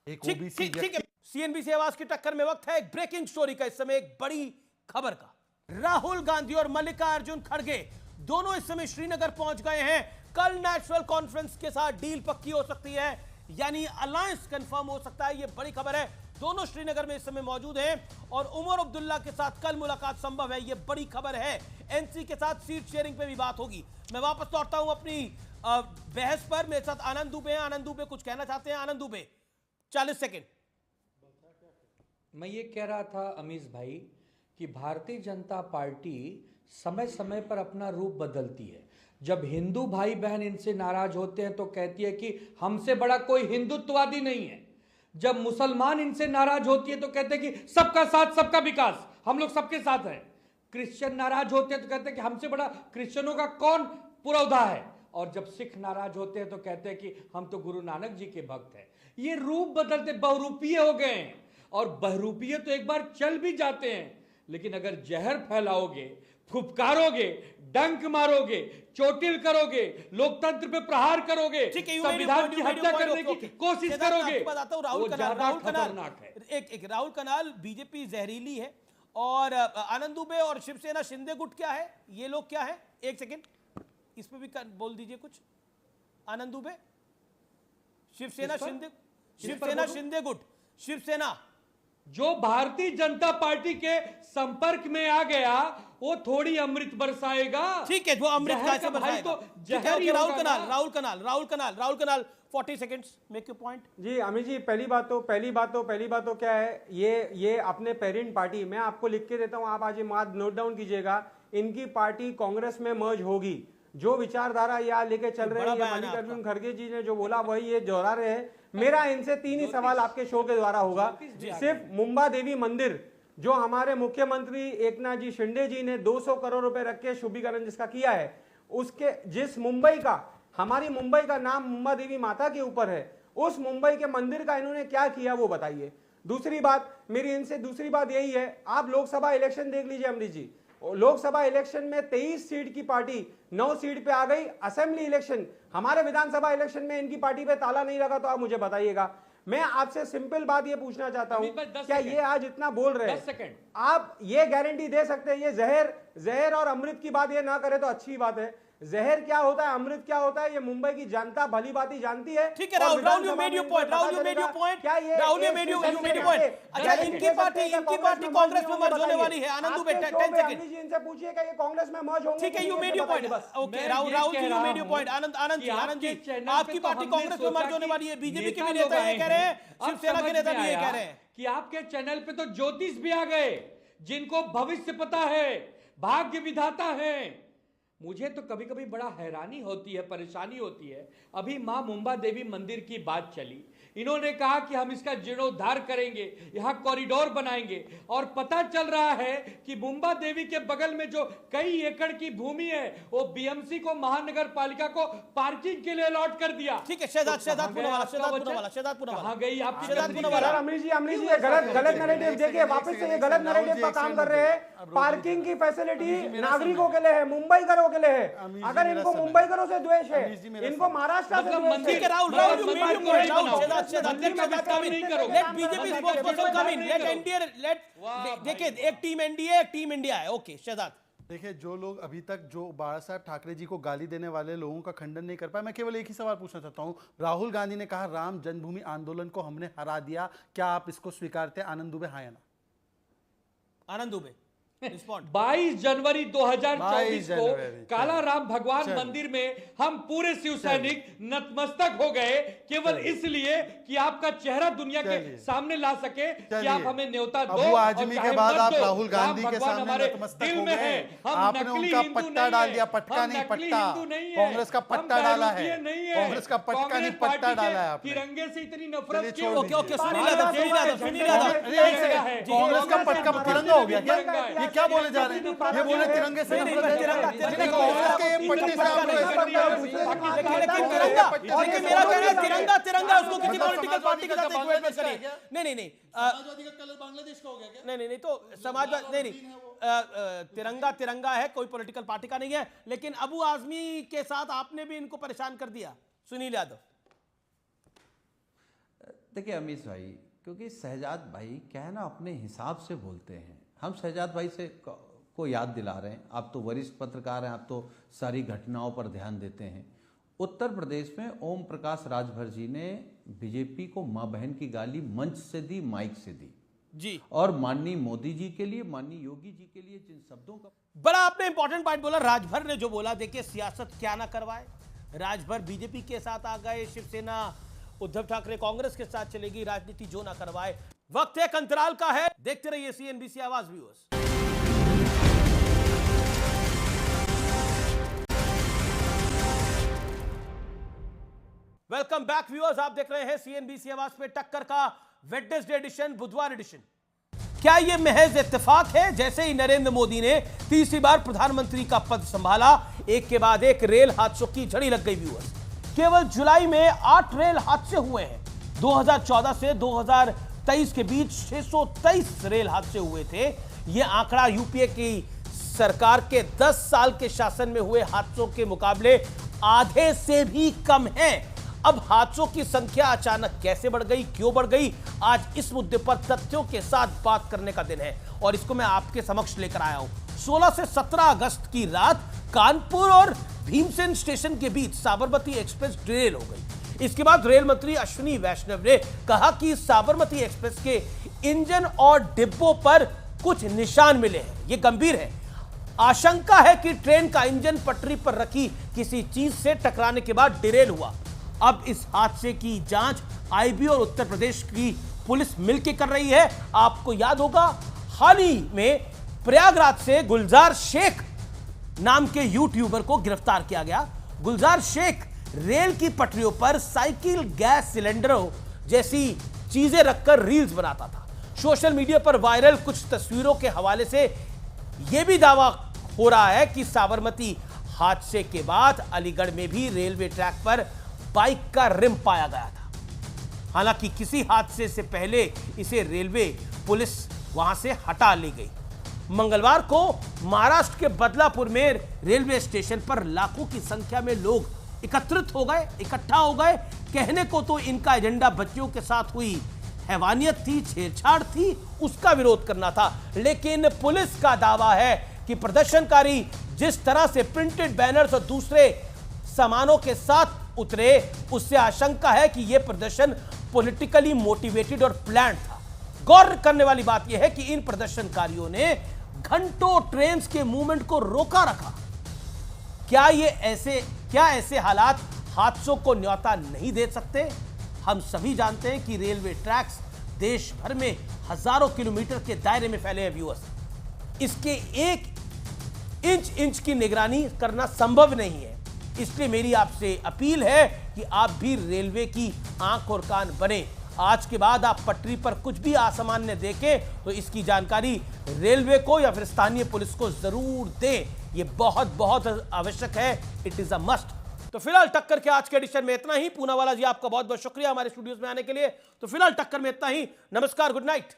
एक ओबीसी ठीक है, सीएनबीसी आवाज की टक्कर में वक्त है एक ब्रेकिंग स्टोरी का, इस समय एक बड़ी खबर का। राहुल गांधी और मल्लिकार्जुन खड़गे दोनों इस समय श्रीनगर पहुंच गए हैं। कल नेशनल कॉन्फ्रेंस के साथ डील पक्की हो सकती है, यानी अलायंस कंफर्म हो सकता है, यह बड़ी खबर है। दोनों श्रीनगर में इस समय मौजूद हैं और उमर अब्दुल्ला के साथ कल मुलाकात संभव है, यह बड़ी खबर है। एनसी के साथ सीट शेयरिंग पे भी बात होगी। मैं वापस लौटता हूं अपनी बहस पर। मेरे साथ आनंद दुबे हैं। आनंद दुबे कुछ कहना चाहते हैं? आनंद दुबे 40 सेकंड। मैं ये कह रहा था अमीश भाई कि भारतीय जनता पार्टी समय समय पर अपना रूप बदलती है। जब हिंदू भाई बहन इनसे नाराज होते हैं तो कहती है कि हमसे बड़ा कोई हिंदुत्ववादी नहीं है। जब मुसलमान इनसे नाराज होती है तो कहते हैं कि सबका साथ सबका विकास, हम लोग सबके साथ हैं। क्रिश्चियन नाराज होते हैं तो कहते हैं कि हमसे बड़ा क्रिश्चियनों का कौन पुरोधा है। और जब सिख नाराज होते हैं तो कहते हैं कि हम तो गुरु नानक जी के भक्त हैं। ये रूप बदलते बहुरूपीय हो गए हैं, और बहुरूपीय तो एक बार चल भी जाते हैं, लेकिन अगर जहर फैलाओगे, फुफकारोगे, डंक मारोगे, चोटिल करोगे, लोकतंत्र पे प्रहार करोगे, संविधान की हत्या करने की कोशिश करोगे, वो ज्यादा खतरनाक है। एक राहुल कनाल, बीजेपी जहरीली है, और आनंद दुबे और शिवसेना शिंदे गुट क्या है? ये लोग क्या है? एक सेकेंड, इस पे भी बोल दीजिए कुछ। आनंद दुबे, शिवसेना शिंदे गुट, शिवसेना जो भारतीय जनता पार्टी के संपर्क में आ गया वो थोड़ी अमृत बरसाएगा। ठीक है, वो अमृत जहर कैसे का भाई बरसाएगा? तो ठीक है, okay, Rahul Kanal 40 seconds, make your point. जी अमित जी, पहली बात तो क्या है, ये अपने पेरेंट पार्टी, मैं आपको लिख के देता हूं, आप आज नोट डाउन कीजिएगा, इनकी पार्टी कांग्रेस में मर्ज होगी। जो विचारधारा यहाँ लेके चल रहे हैं, मल्लिकार्जुन खड़गे जी ने जो बोला वही ये दोहरा रहे हैं। मेरा इनसे 3 ही सवाल आपके शो के द्वारा होगा। सिर्फ मुंबा देवी मंदिर जो हमारे मुख्यमंत्री एकनाथ जी शिंदे जी ने 200 करोड़ रुपए रख के शुद्धिकरण जिसका किया है, उसके जिस हमारी मुंबई का नाम मुंबा देवी माता के ऊपर है, उस मुंबई के मंदिर का इन्होंने क्या किया वो बताइए। दूसरी बात यही है, आप लोकसभा इलेक्शन देख लीजिए अमरीश जी, लोकसभा इलेक्शन में 23 सीट की पार्टी 9 सीट पे आ गई। असेंबली इलेक्शन, हमारे विधानसभा इलेक्शन में इनकी पार्टी पे ताला नहीं लगा, तो आप मुझे बताइएगा। मैं आपसे सिंपल बात ये पूछना चाहता हूं, क्या ये आज इतना बोल रहे हैं, आप ये गारंटी दे सकते हैं ये जहर और अमृत की बात ये ना करे तो अच्छी बात है। जहर क्या होता है, अमृत क्या होता है, ये मुंबई की जनता भली भांति जानती है। ठीक है Rahul, you made your point. अच्छा, इनकी पार्टी कांग्रेस में मर्ज होने वाली है। आनंद 10 सेकंड इनसे पूछिए कि ये कांग्रेस में मर्ज होंगे। ठीक है, you made your point. Okay Rahul ji, you made your point. Anand ji, आपकी पार्टी कांग्रेस में मर्ज होने वाली है। बीजेपी के भी नेता ये कह रहे हैं, शिवसेना के नेता भी ये कह रहे हैं कि आपके चैनल पे तो ज्योतिष भी आ गए, जिनको भविष्य पता है, भाग्य विधाता है। मुझे तो कभी कभी बड़ा हैरानी होती है, परेशानी होती है। अभी मां मुंबा देवी मंदिर की बात चली, इन्होंने कहा कि हम इसका जीर्णोद्धार करेंगे, यहाँ कॉरिडोर बनाएंगे, और पता चल रहा है कि मुंबा देवी के बगल में जो कई एकड़ की भूमि है वो बीएमसी को, महानगर पालिका को पार्किंग के लिए अलॉट कर दिया। ठीक है, शहजाद पूनावाला कहाँ गई आपकी? अमरीश जी, ये गलत नैरेटिव देखिए, वापस से ये गलत नैरेटिव का काम कर रहे हैं। पार्किंग की फैसिलिटी नागरिकों के लिए है, मुंबई करो के लिए है। अगर इनको मुंबई करो से द्वेष है, इनको महाराष्ट्र से द्वेष है। राहुल, देखिए एक टीम एनडीए, एक टीम इंडिया है। ओके शहजाद, देखिए, जो लोग अभी तक जो बाला साहब ठाकरे जी को गाली देने वाले लोगों का खंडन नहीं कर पाए, मैं केवल एक ही सवाल पूछना चाहता हूं। राहुल गांधी ने कहा राम जन्मभूमि आंदोलन को हमने हरा दिया, क्या आप इसको स्वीकारते हैं? आनंद दुबे, हाँ या ना? आनंद दुबे 22 जनवरी 2024 को काला राम भगवान मंदिर में हम पूरे शिव सैनिक नतमस्तक हो गए, केवल इसलिए कि आपका चेहरा दुनिया के सामने ला सके कि आप हमें न्योता दो। अबू आजमी के बाद आप राहुल गांधी के सामने नतमस्तक हो गए। आपने उनका पट्टा डाल दिया, पटका नहीं पट्टा, कांग्रेस का पट्टा डाला है, कांग्रेस का पटका नहीं पट्टा डाला है आपने। तिरंगे से इतनी नफरत क्यों? कांग्रेस का पटका तिरंगा हो गया क्या? क्या बोले जा रहे हैं? ये बोले तिरंगे से नफरत है। कांग्रेस के ये पट्टे से आप तिरंगा उसको किसी पॉलिटिकल पार्टी के साथ इक्वेट मत करिए। नहीं समाजवादी का कलर बांग्लादेश का हो गया क्या? नहीं तो समाजवाद नहीं, तिरंगा है, कोई पॉलिटिकल पार्टी का नहीं है। लेकिन अबू आजमी के साथ आपने भी इनको परेशान कर दिया। सुनील यादव, देखिए अमीश भाई, क्योंकि शहजाद भाई क्या है ना, अपने हिसाब से बोलते हैं। हम शहजाद भाई से को याद दिला रहे हैं, आप तो वरिष्ठ पत्रकार हैं, आप तो सारी घटनाओं पर ध्यान देते हैं। उत्तर प्रदेश में ओम प्रकाश राजभर जी ने बीजेपी को मां बहन की गाली मंच से दी, माइक से दी जी, और माननीय मोदी जी के लिए, माननीय योगी जी के लिए जिन शब्दों का बड़ा आपने इंपॉर्टेंट पॉइंट बोला। राजभर ने जो बोला, देखिए सियासत क्या ना करवाए, राजभर बीजेपी के साथ आ गए, शिवसेना उद्धव ठाकरे कांग्रेस के साथ चलेगी, राजनीति जो ना करवाए। वक्त एक अंतराल का है, देखते रहिए सीएनबीसी आवाज व्यूअर्स। वेलकम बैक व्यूअर्स, आप देख रहे हैं सीएनबीसी आवाज पे टक्कर का वेडनेसडे एडिशन, बुधवार एडिशन। क्या यह महज इत्तेफाक है? जैसे ही नरेंद्र मोदी ने तीसरी बार प्रधानमंत्री का पद संभाला, एक के बाद एक रेल हादसों की झड़ी लग गई व्यूअर्स। केवल जुलाई में 8 रेल हादसे हुए हैं। 2014 से 2023 के बीच 623 रेल हादसे हुए थे। यह आंकड़ा यूपीए की सरकार के 10 साल के शासन में हुए हादसों के मुकाबले आधे से भी कम है। अब हादसों की संख्या अचानक कैसे बढ़ गई, क्यों बढ़ गई, आज इस मुद्दे पर तथ्यों के साथ बात करने का दिन है और इसको मैं आपके समक्ष लेकर आया हूं। 16 से 17 अगस्त की रात कानपुर और भीमसेन स्टेशन के बीच साबरमती एक्सप्रेस डिरेल हो गई। इसके बाद रेल मंत्री अश्विनी वैष्णव ने कहा कि साबरमती एक्सप्रेस के इंजन और डिब्बों पर कुछ निशान मिले हैं, ये गंभीर है। आशंका है कि ट्रेन का इंजन पटरी पर रखी किसी चीज से टकराने के बाद डिरेल हुआ। अब इस हादसे की जांच आईबी और उत्तर प्रदेश की पुलिस मिलकर कर रही है। आपको याद होगा, हाल ही में प्रयागराज से गुलजार शेख नाम के यूट्यूबर को गिरफ्तार किया गया। गुलजार शेख रेल की पटरियों पर साइकिल, गैस सिलेंडरों जैसी चीजें रखकर रील्स बनाता था। सोशल मीडिया पर वायरल कुछ तस्वीरों के हवाले से यह भी दावा हो रहा है कि साबरमती हादसे के बाद अलीगढ़ में भी रेलवे ट्रैक पर बाइक का रिम पाया गया था। हालांकि किसी हादसे से पहले इसे रेलवे पुलिस वहां से हटा ली गई। मंगलवार को महाराष्ट्र के बदलापुर में रेलवे स्टेशन पर लाखों की संख्या में लोग इकट्ठा हो गए। कहने को तो इनका एजेंडा बच्चियों के साथ हुई हैवानियत थी, छेड़छाड़ थी, उसका विरोध करना था। लेकिन पुलिस का दावा है कि प्रदर्शनकारी जिस तरह से प्रिंटेड बैनर्स और दूसरे सामानों के साथ उतरे, उससे आशंका है कि यह प्रदर्शन पॉलिटिकली मोटिवेटेड और प्लान्ड था। गौर करने वाली बात यह है कि इन प्रदर्शनकारियों ने घंटों ट्रेन के मूवमेंट को रोका रखा। क्या ऐसे हालात हादसों को न्योता नहीं दे सकते? हम सभी जानते हैं कि रेलवे ट्रैक्स देश भर में हजारों किलोमीटर के दायरे में फैले हैं व्यूअर्स। इसके एक इंच की निगरानी करना संभव नहीं है। इसलिए मेरी आपसे अपील है कि आप भी रेलवे की आंख और कान बने। आज के बाद आप पटरी पर कुछ भी असामान्य देखें तो इसकी जानकारी रेलवे को या फिर स्थानीय पुलिस को जरूर दें। यह बहुत आवश्यक है। It is a must. तो फिलहाल टक्कर के आज के एडिशन में इतना ही। पूनावाला जी, आपका बहुत बहुत शुक्रिया हमारे स्टूडियोज में आने के लिए। तो फिलहाल टक्कर में इतना ही। नमस्कार, गुड नाइट।